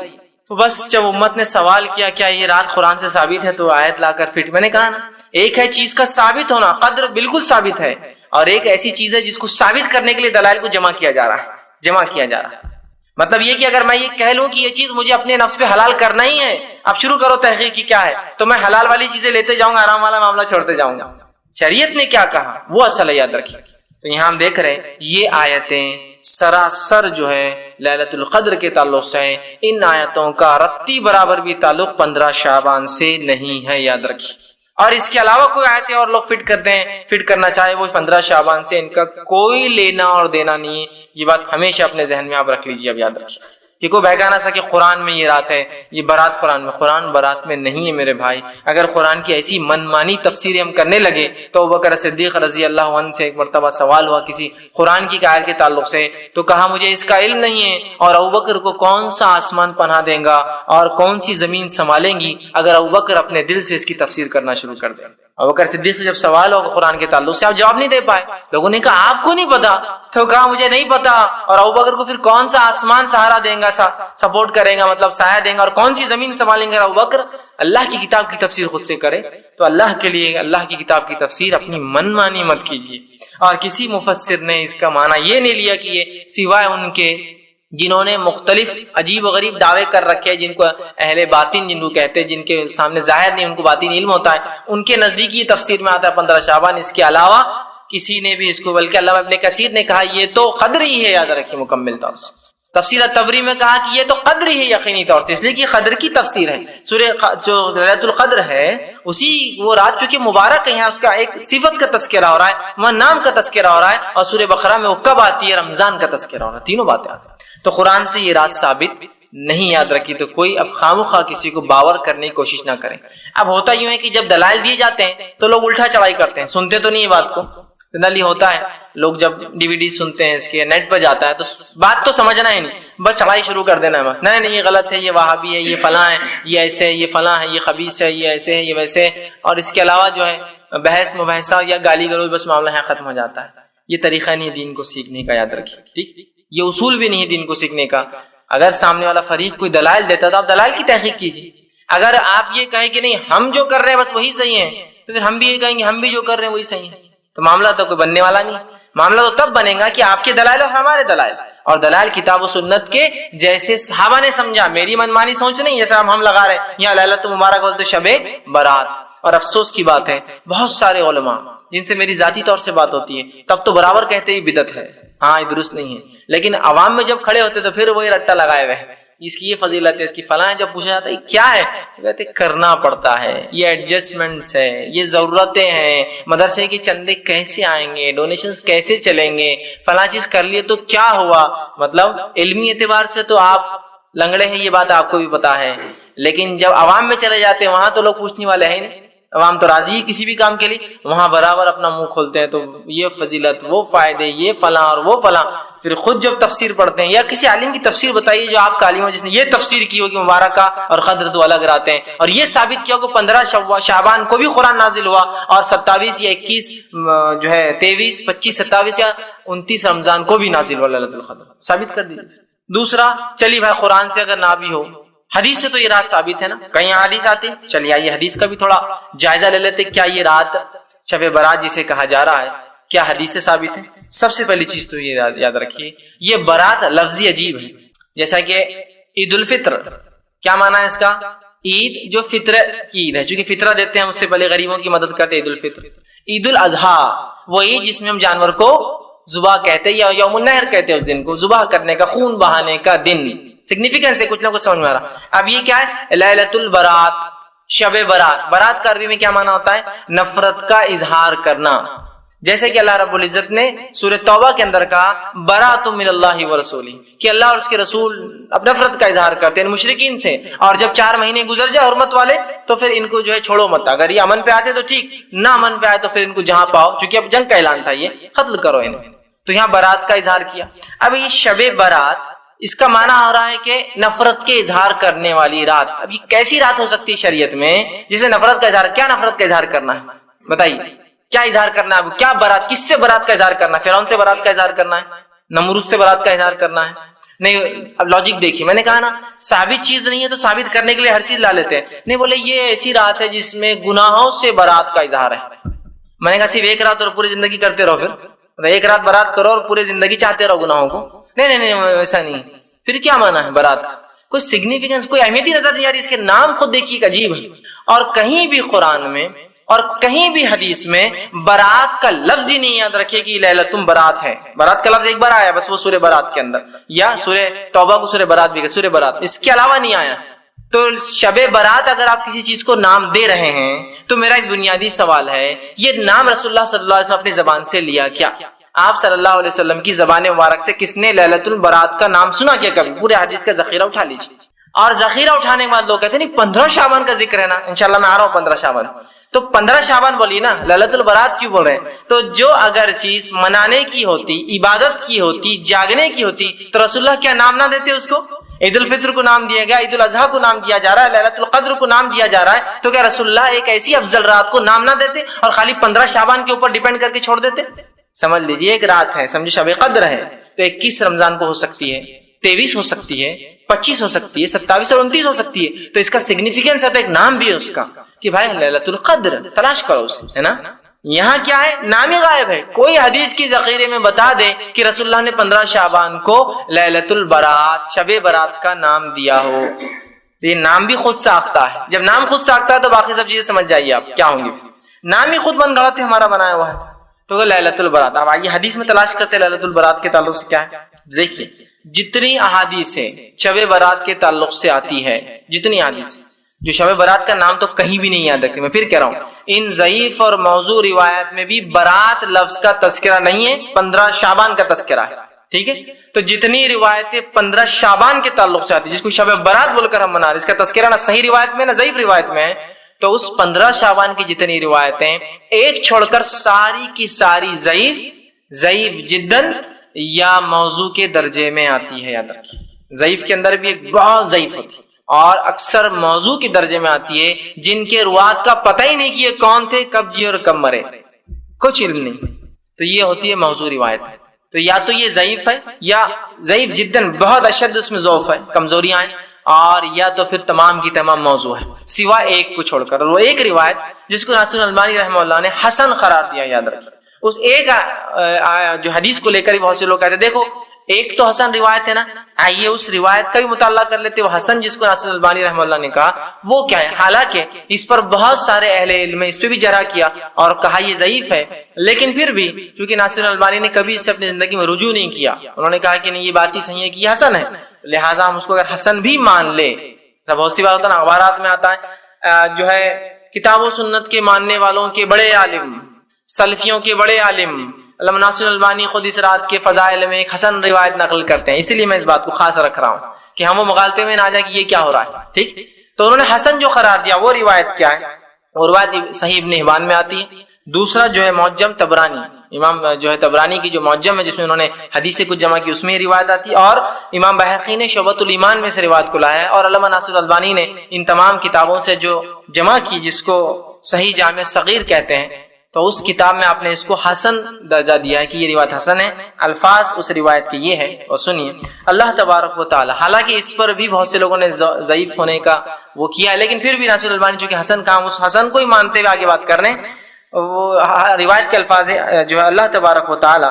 تو بس جب امت نے سوال کیا کیا یہ رات قرآن سے ثابت ہے، تو آیت لا کر فٹ، میں نے کہا نا ایک ہے چیز کا ثابت ہونا، قدر بالکل ثابت ہے، اور ایک ایسی چیز ہے جس کو ثابت کرنے کے لیے دلائل کو جمع کیا جا رہا ہے۔ مطلب یہ کہ اگر میں یہ کہہ لوں کہ یہ چیز مجھے اپنے نفس پہ حلال کرنا ہی ہے، اب شروع کرو تحقیق کی کیا ہے، تو میں حلال والی چیزیں لیتے جاؤں گا، حرام والا معاملہ چھوڑتے جاؤں گا۔ شریعت نے کیا کہا وہ اصل ہے، یاد رکھیے۔ تو یہاں ہم دیکھ رہے ہیں یہ آیتیں سراسر جو ہے لیلۃ القدر کے تعلق سے ہیں۔ ان آیتوں کا رتی برابر بھی تعلق 15 شعبان سے نہیں ہے، یاد رکھیے۔ اور اس کے علاوہ کوئی آیتیں اور لوگ فٹ کرتے ہیں، فٹ کرنا چاہے وہ 15 شعبان سے، ان کا کوئی لینا اور دینا نہیں ہے۔ یہ بات ہمیشہ اپنے ذہن میں آپ رکھ لیجیے، اب یاد رکھیے کہ کوئی بہکا نہ سکے قرآن میں یہ رات ہے، یہ برات قرآن میں، قرآن برات میں نہیں ہے میرے بھائی۔ اگر قرآن کی ایسی من مانی تفسیریں ہم کرنے لگے تو ابوبکر صدیق رضی اللہ عنہ سے ایک مرتبہ سوال ہوا کسی قرآن کی آیت کے تعلق سے، تو کہا مجھے اس کا علم نہیں ہے، اور ابوبکر کو کون سا آسمان پناہ دیں گا اور کون سی زمین سنبھالیں گی اگر ابوبکر اپنے دل سے اس کی تفسیر کرنا شروع کر دیں۔ ابوبکر صدیق سے جب سوال ہو قرآن کے تعلق سے، آپ جواب نہیں دے پائے. لوگوں نے کہا آپ کو نہیں پتا، تو کہا مجھے نہیں پتا. اور ابوبکر کو پھر کون سا آسمان سہارا دے گا، سپورٹ کرے گا، مطلب سایہ دے گا، اور کون سی زمین سنبھالیں گے؟ ابوبکر اللہ کی کتاب کی تفسیر خود سے کرے. تو اللہ کے لیے اللہ کی کتاب کی تفسیر اپنی من مانی مت کیجیے. اور کسی مفسر نے اس کا معنی یہ نہیں لیا کہ یہ سوائے ان کے جنہوں نے مختلف عجیب و غریب دعوے کر رکھے ہیں، جن کو اہل باطن جن کو کہتے ہیں، جن کے سامنے ظاہر نہیں ان کو باطن علم ہوتا ہے، ان کے نزدیک یہ تفسیر میں آتا ہے 15 شعبان. اس کے علاوہ کسی نے بھی اس کو، بلکہ علامہ ابن کثیر نے کہا یہ تو قدر ہی ہے، یاد رکھیے مکمل طور سے. تفسیر الطبری میں کہا کہ یہ تو قدر ہی ہے یقینی طور سے، اس لیے کہ قدر کی تفسیر ہے. سورہ جو لیلۃ القدر ہے اسی وہ رات چونکہ مبارک ہے، اس کا ایک صفت کا تذکرہ ہو رہا ہے، وہاں نام کا تذکرہ ہو رہا ہے، اور سورہ بقرہ میں وہ کب آتی ہے، رمضان کا تذکرہ ہو رہا ہے. تینوں باتیں آتی ہیں. تو قرآن سے یہ رات ثابت نہیں، یاد رکھی. تو کوئی اب خامخواہ کسی کو باور کرنے کی کوشش نہ کریں. اب ہوتا یوں ہے کہ جب دلائل دیے جاتے ہیں تو لوگ الٹا چڑھائی کرتے ہیں، سنتے تو نہیں یہ بات کو. جنرلی ہوتا ہے لوگ جب DVD سنتے ہیں، اس کے نیٹ پر جاتا ہے تو بات تو سمجھنا ہی نہیں، بس چڑھائی شروع کر دینا ہے. بس نہیں یہ غلط ہے، یہ وہابی ہے، یہ فلاں ہے، یہ ایسے ہے، یہ فلاں ہے، یہ خبیث ہے، یہ ایسے ہے، یہ ویسے ہے. اور اس کے علاوہ جو ہے بحث مباحثہ یا گالی گلوچ، بس معاملہ ہے ختم ہو جاتا ہے. یہ طریقہ نہیں دین کو سیکھنے کا، یاد رکھیے. ٹھیک، یہ اصول بھی نہیں دین کو سیکھنے کا. اگر سامنے والا فریق کوئی دلائل دیتا تو آپ دلائل کی تحقیق کیجیے. اگر آپ یہ کہیں کہ نہیں ہم جو کر رہے ہیں بس وہی صحیح ہے، تو پھر ہم بھی یہ کہیں گے ہم بھی جو کر رہے ہیں وہی صحیح ہے. تو معاملہ تو کوئی بننے والا نہیں. معاملہ تو تب بنے گا کہ آپ کے دلائل اور ہمارے دلائل، اور دلائل کتاب و سنت کے جیسے صحابہ نے سمجھا. میری منمانی سوچ نہیں جیسا ہم لگا رہے ہیں. یہاں لیلۃ مبارک بولتے شب برات. اور افسوس کی بات ہے بہت سارے علماء جن سے میری ذاتی طور سے بات ہوتی ہے تب تو برابر کہتے ہی بدعت ہے، ہاں یہ درست نہیں ہے. لیکن عوام میں جب کھڑے ہوتے تو پھر وہی رٹا لگائے ہوئے، اس کی یہ فضیلت ہے، اس کی فلاں ہے. جب پوچھا جاتا ہے کیا ہے، کہتے کرنا پڑتا ہے، یہ ایڈجسٹمنٹس ہے، یہ ضرورتیں ہیں، مدرسے کے چندے کیسے آئیں گے، ڈونیشنز کیسے چلیں گے، فلاں چیز کر لیے تو کیا ہوا. مطلب علمی اعتبار سے تو آپ لنگڑے ہیں، یہ بات آپ کو بھی پتا ہے. لیکن جب عوام میں چلے جاتے ہیں وہاں تو لوگ پوچھنے والے ہیں نہیں، عوام تو راضی ہے کسی بھی کام کے لیے، وہاں برابر اپنا منہ کھولتے ہیں. تو یہ فضیلت، وہ فائدے، یہ فلاں اور وہ فلاں. پھر خود جب تفسیر پڑھتے ہیں یا کسی عالم کی تفسیر بتائیے جو آپ کا عالم ہو جس نے یہ تفسیر کی ہو کہ مبارکہ اور قدر تو الگ رہتے ہیں، اور یہ ثابت کیا ہو کہ 15 شعبان کو بھی قرآن نازل ہوا، اور 27 یا 21 جو ہے 23 25 27 یا 29 رمضان کو بھی نازل ہوا لیلۃ القدر. ثابت کر دیجیے. دوسرا چلیے بھائی قرآن سے اگر نہ بھی ہو، حدیث سے تو یہ رات ثابت ہے نا، کہیں حدیث آتی. چلیے آئیے حدیث کا بھی تھوڑا جائزہ لے لیتے. کیا یہ رات شب برات جسے کہا جا رہا ہے کیا حدیث سے ثابت ہے؟ سب سے پہلی چیز تو یہ یاد رکھیے یہ برات لفظی عجیب ہے. جیسا کہ عید الفطر، کیا معنی ہے اس کا؟ عید جو فطر کی عید ہے، چونکہ فطرہ دیتے ہیں اس سے پہلے غریبوں کی مدد کرتے. عید الفطر. عید الاضحیٰ وہ عید جس میں ہم جانور کو ذبح کہتے ہیں یا یوم النحر کہتے ہیں، اس دن کو ذبح کرنے کا، خون بہانے کا دن. سگنیفیکینس ہے، کچھ نہ کچھ سمجھ میں آ رہا. اب یہ کیا ہے؟ لیلۃ البرات، شب برات. برات کا عربی میں کیا معنی ہوتا ہے؟ نفرت کا اظہار کرنا. جیسے کہ اللہ رب العزت نے سورہ توبہ کے اندر کہا برات من اللہ ورسولہ، کہ اللہ اور اس کے رسول اب نفرت کا اظہار کرتے ہیں مشرکین سے. اور جب 4 مہینے گزر جائے حرمت والے تو پھر ان کو جو ہے چھوڑو مت. اگر یہ امن پہ آتے تو ٹھیک، نہ امن پہ آئے تو پھر ان کو جہاں پاؤ، چونکہ اب جنگ کا اعلان تھا، یہ قتل کرو انہیں. تو یہاں برات کا اظہار کیا. اب یہ شب برات اس کا معنی ہو رہا ہے کہ نفرت کے اظہار کرنے والی رات. اب یہ کیسی رات ہو سکتی ہے شریعت میں جسے نفرت کا اظہار؟ کیا نفرت کا اظہار کرنا ہے بتائیے؟ کیا اظہار کرنا ہے؟ اب کیا برات، کس سے برات کا اظہار کرنا ہے؟ فرعون سے برات کا اظہار کرنا ہے؟ نمرود سے برات کا اظہار کرنا ہے؟ نہیں. اب لاجک دیکھیے، میں نے کہا نا ثابت چیز نہیں ہے تو ثابت کرنے کے لیے ہر چیز لا لیتے ہیں. نہیں، بولے یہ ایسی رات ہے جس میں گناہوں سے برات کا اظہار ہے. میں نے کہا صرف ایک رات اور پوری زندگی کرتے رہو، پھر ایک رات برات کرو اور پوری زندگی چاہتے رہو گناہوں کو؟ نہیں ویسا نہیں. پھر کیا معنی ہے برات کا؟ کوئی سگنیفیکینس، کوئی اہمیت ہی نظر نہیں آ رہی. اس کے نام خود دیکھیے عجیب ہے. اور کہیں بھی قرآن میں اور کہیں بھی حدیث میں برات کا لفظ ہی نہیں. یاد رکھیے کہ لیلۃ برات ہے. برات کا لفظ ایک بار آیا بس، وہ سورہ برات کے اندر، یا سورہ توبہ کو سورہ برات بھی کہ سورہ برات، اس کے علاوہ نہیں آیا. تو شب برات اگر آپ کسی چیز کو نام دے رہے ہیں تو میرا ایک بنیادی سوال ہے یہ نام رسول اللہ صلی اللہ علیہ وسلم اپنی زبان سے لیا کیا؟ آپ صلی اللہ علیہ وسلم کی زبان مبارک سے کس نے لیلۃ البرات کا نام سنا کیا کبھی؟ پورے حدیث کا ذخیرہ اٹھا لیجیے. اور ذخیرہ اٹھانے کے بعد لوگ کہتے ہیں نہیں 15 شعبان کا ذکر ہے نا، انشاءاللہ میں آ رہا ہوں 15 شعبان. تو 15 شعبان بولی نا، لیلۃ البرات کیوں بول رہے ہیں؟ تو جو اگر چیز منانے کی ہوتی، عبادت کی ہوتی، جاگنے کی ہوتی تو رسول اللہ کیا نام نہ دیتے اس کو؟ عید الفطر کو نام دیا گیا, عید الاضحیٰ کو نام دیا جا رہا ہے, لیلۃ القدر کو نام دیا جا رہا ہے, تو کیا رسول اللہ ایک ایسی افضل رات کو نام نہ دیتے اور خالی 15 شعبان کے اوپر ڈیپینڈ کر کے چھوڑ دیتے؟ سمجھ لیجیے ایک رات ہے, سمجھو شب قدر ہے, تو 21 رمضان کو ہو سکتی ہے, 23 ہو سکتی ہے, 25 ہو سکتی ہے, 27 اور 29 ہو سکتی ہے, تو اس کا سگنیفیکینس ہے, تو ایک نام بھی ہے اس کا کہ بھائی لیلۃ القدر تلاش کرو اسے, ہے نا. یہاں کیا ہے, نام ہی غائب ہے. کوئی حدیث کی ذخیرے میں بتا دے کہ رسول اللہ نے 15 شعبان کو لیلۃ البرات, شب برات کا نام دیا ہو, تو یہ نام بھی خود ساختہ ہے. جب نام خود ساختہ ہے تو باقی سب چیزیں سمجھ جائیے آپ کیا ہوں گی. نام ہی خود بن غلط ہے, ہمارا بنایا ہوا ہے, تو لیلۃ البرات. اب آئیے حدیث میں تلاش کرتے ہیں لیلۃ البرات کے تعلق سے کیا ہے. دیکھیے جتنی احادیث ہے شب برات کے تعلق سے آتی ہے, جتنی احادیث جو شب برات کا نام تو کہیں بھی نہیں یاد رکھتے, میں پھر کہہ رہا ہوں ان ضعیف اور موضوع روایت میں بھی برات لفظ کا تذکرہ نہیں ہے, 15 شعبان کا تذکرہ ہے. ٹھیک ہے, تو جتنی روایتیں 15 شعبان کے تعلق سے آتی ہے, جس کو شب برات بول کر ہم منا رہے, اس کا تذکرہ نہ صحیح روایت میں نہ ضعیف روایت میں ہے, تو اس 15 شعبان کی جتنی روایتیں ایک چھوڑ کر ساری کی ساری ضعیف جدن یا موضوع کے درجے میں آتی ہے. یاد رکھیے ضعیف کے اندر بھی ایک بہت ضعیف ہوتی ہے, اور اکثر موضوع کے درجے میں آتی ہے جن کے روات کا پتہ ہی نہیں کہ یہ کون تھے, کب جیے اور کب مرے, کچھ علم نہیں, تو یہ ہوتی ہے موضوع روایت. تو یا تو یہ ضعیف ہے یا ضعیف جدن بہت اشد اس میں ضعف ہے, کمزوریاں ہیں, اور یا تو پھر تمام کی تمام موضوع ہے سوائے ایک کو چھوڑ کر. اور وہ ایک روایت جس کو ناصر الالبانی رحمہ اللہ نے حسن قرار دیا, یاد رکھیں اس ایک جو حدیث کو لے کر ہی بہت سے لوگ کہتے ہیں دیکھو ایک تو حسن روایت ہے نا, آئیے اس روایت کا بھی مطالعہ کر لیتے. وہ حسن جس کو ناصر الالبانی رحمہ اللہ نے کہا وہ کیا ہے, حالانکہ اس پر بہت سارے اہل علم اس پہ بھی جرح کیا اور کہا یہ ضعیف ہے, لیکن پھر بھی چونکہ ناصر الالبانی نے کبھی اس سے اپنی زندگی میں رجوع نہیں کیا, انہوں نے کہا کہ نہیں یہ بات ہی صحیح ہے کہ یہ حسن ہے, لہٰذا ہم اس کو اگر حسن بھی مان لے. بہت سی بار ہوتا ہے نا, اخبارات میں آتا ہے جو ہے کتاب و سنت کے ماننے والوں کے بڑے عالم, سلفیوں کے بڑے عالم علامہ ناصر الالبانی خود اس رات کے فضائل میں ایک حسن روایت نقل کرتے ہیں. اسی لیے میں اس بات کو خاص رکھ رہا ہوں کہ ہم وہ مغالطے میں نہ آ جائے کہ یہ کیا ہو رہا ہے. ٹھیک, تو انہوں نے حسن جو قرار دیا وہ روایت کیا ہے, وہ روایت صحیح ابن حبان میں آتی ہے. دوسرا جو ہے معجم طبرانی, امام جو ہے طبرانی کی جو معجم ہے جس میں انہوں نے حدیث سے کچھ جمع کی, اس میں روایت آتی ہے. اور امام بہقی نے شعبۃ الایمان میں سے روایت کو لایا ہے, اور علامہ ناصر الالبانی نے ان تمام کتابوں سے جو جمع کی جس کو صحیح جامع صغیر کہتے ہیں, تو اس کتاب میں آپ نے اس کو حسن درجہ دیا ہے کہ یہ روایت حسن ہے. الفاظ اس روایت کے یہ ہے, اور سنیے اللہ تبارک و تعالی, حالانکہ اس پر بھی بہت سے لوگوں نے ضعیف ہونے کا وہ کیا ہے, لیکن پھر بھی ناصر الالبانی چونکہ حسن کہا, اس حسن کو ہی مانتے ہوئے آگے بات کر رہے ہیں. وہ روایت کے الفاظ جو ہے اللہ تبارک و تعالی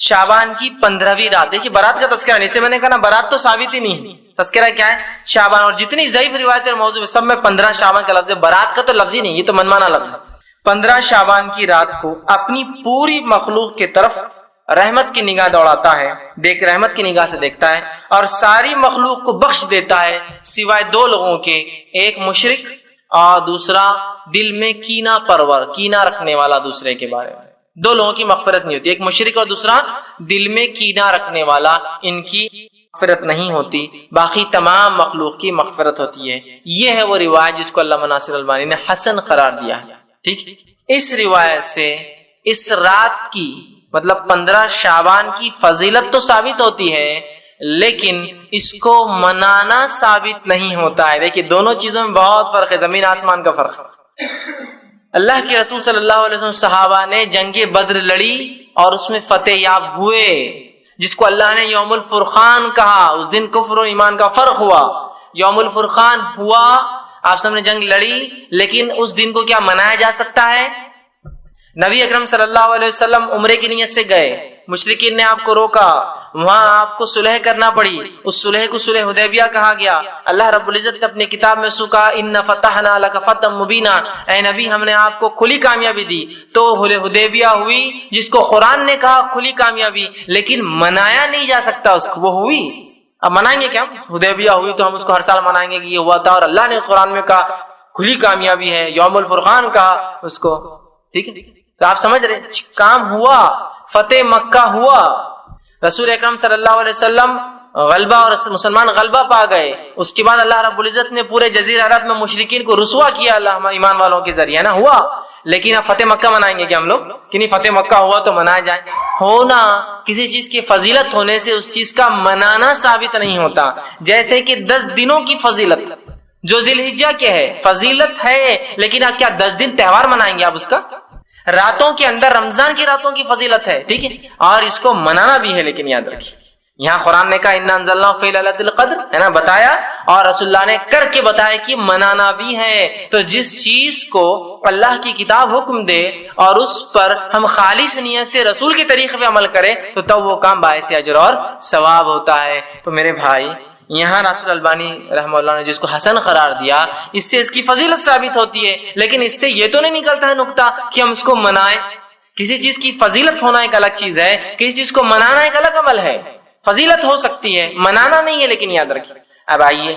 شعبان کی 15ویں رات, دیکھیے برات کا تذکرہ نہیں, سے میں نے کہا نا برات تو ثابت ہی نہیں, تذکرہ کیا ہے شعبان, اور جتنی ضعیف روایت اور موضوع سب میں 15 شعبان کا لفظ ہے, برات کا تو لفظ ہی نہیں, یہ تو منمانا لفظ ہے. 15 شعبان کی رات کو اپنی پوری مخلوق کے طرف رحمت کی نگاہ دوڑاتا ہے, رحمت کی نگاہ سے دیکھتا ہے, اور ساری مخلوق کو بخش دیتا ہے سوائے 2 لوگوں کے, ایک مشرک اور دوسرا دل میں کینہ پرور, کینہ رکھنے والا دوسرے کے بارے میں. 2 لوگوں کی مغفرت نہیں ہوتی, ایک مشرک اور دوسرا دل میں کینہ رکھنے والا, ان کی مغفرت نہیں ہوتی, باقی تمام مخلوق کی مغفرت ہوتی ہے. یہ ہے وہ روایت جس کو علامہ ناصر الالبانی نے حسن قرار دیا ہے. ٹھیک, اس روایت سے اس رات کی مطلب 15 شعبان کی فضیلت تو ثابت ہوتی ہے, لیکن اس کو منانا ثابت نہیں ہوتا ہے. دیکھیے دونوں چیزوں میں بہت فرق ہے, زمین آسمان کا فرق ہے. اللہ کے رسول صلی اللہ علیہ وسلم صحابہ نے جنگ بدر لڑی اور اس میں فتح یاب ہوئے, جس کو اللہ نے یوم الفرقان کہا. اس دن کفر و ایمان کا فرق ہوا, یوم الفرقان ہوا, آپ سب نے جنگ لڑی, لیکن اس دن کو کیا منایا جا سکتا ہے؟ نبی اکرم صلی اللہ علیہ وسلم عمرے کی نیت سے گئے, مشرکین نے آپ کو روکا, وہاں آپ کو صلح کرنا پڑی, اس صلح کو صلح حدیبیہ کہا گیا. اللہ رب العزت نے اپنی کتاب میں کہا ان فتحنا لک فتحا مبینا, اے نبی ہم نے آپ کو کھلی کامیابی دی. تو حدیبیہ ہوئی جس کو قرآن نے کہا کھلی کامیابی, لیکن منایا نہیں جا سکتا اس کو, وہ ہوئی. اب منائیں گے کیا؟ حدیبیہ ہوئی تو ہم اس کو ہر سال منائیں گے کہ یہ ہوا تھا, اور اللہ نے قرآن میں کہا کھلی کامیابی ہے, یوم الفرقان کہا اس کو. ٹھیک ہے, تو آپ سمجھ رہے کام ہوا, فتح مکہ ہوا, رسول اکرم صلی اللہ علیہ وسلم غلبہ اور مسلمان غلبہ پا گئے. اس کے بعد اللہ رب العزت نے پورے جزیرہ عرب میں مشرکین کو رسوا کیا اللہ ایمان والوں کے ذریعے نا, ہوا. لیکن اب فتح مکہ منائیں گے کہ ہم لوگ کہ نہیں فتح مکہ ہوا تو منایا جائے؟ ہونا کسی چیز کی فضیلت ہونے سے اس چیز کا منانا ثابت نہیں ہوتا. جیسے کہ 10 دنوں کی فضیلت جو ذی الحجہ کے ہے فضیلت ہے، لیکن آپ کیا 10 دن تہوار منائیں گے آپ اس کا؟ راتوں کے اندر رمضان کی راتوں کی فضیلت ہے، ٹھیک ہے، اور اس کو منانا بھی ہے. لیکن یاد رکھیے یہاں قرآن نے کہا انا انزلناہ فی لیلۃ القدر، ہے نا، بتایا، اور رسول اللہ نے کر کے بتایا کہ منانا بھی ہے. تو جس چیز کو اللہ کی کتاب حکم دے اور اس پر ہم خالص نیت سے رسول کے طریقے پہ عمل کریں تو تب وہ کام باعث اجر اور ثواب ہوتا ہے. تو میرے بھائی یہاں ناصر البانی رحمہ اللہ نے جس کو حسن قرار دیا، اس سے اس کی فضیلت ثابت ہوتی ہے، لیکن اس سے یہ تو نہیں نکلتا ہے نقطہ کہ ہم اس کو منائیں. کسی چیز کی فضیلت ہونا ایک الگ چیز ہے، کسی چیز کو منانا ایک الگ عمل ہے. فضیلت ہو سکتی ہے، منانا نہیں ہے. لیکن یاد رکھیے، اب آئیے،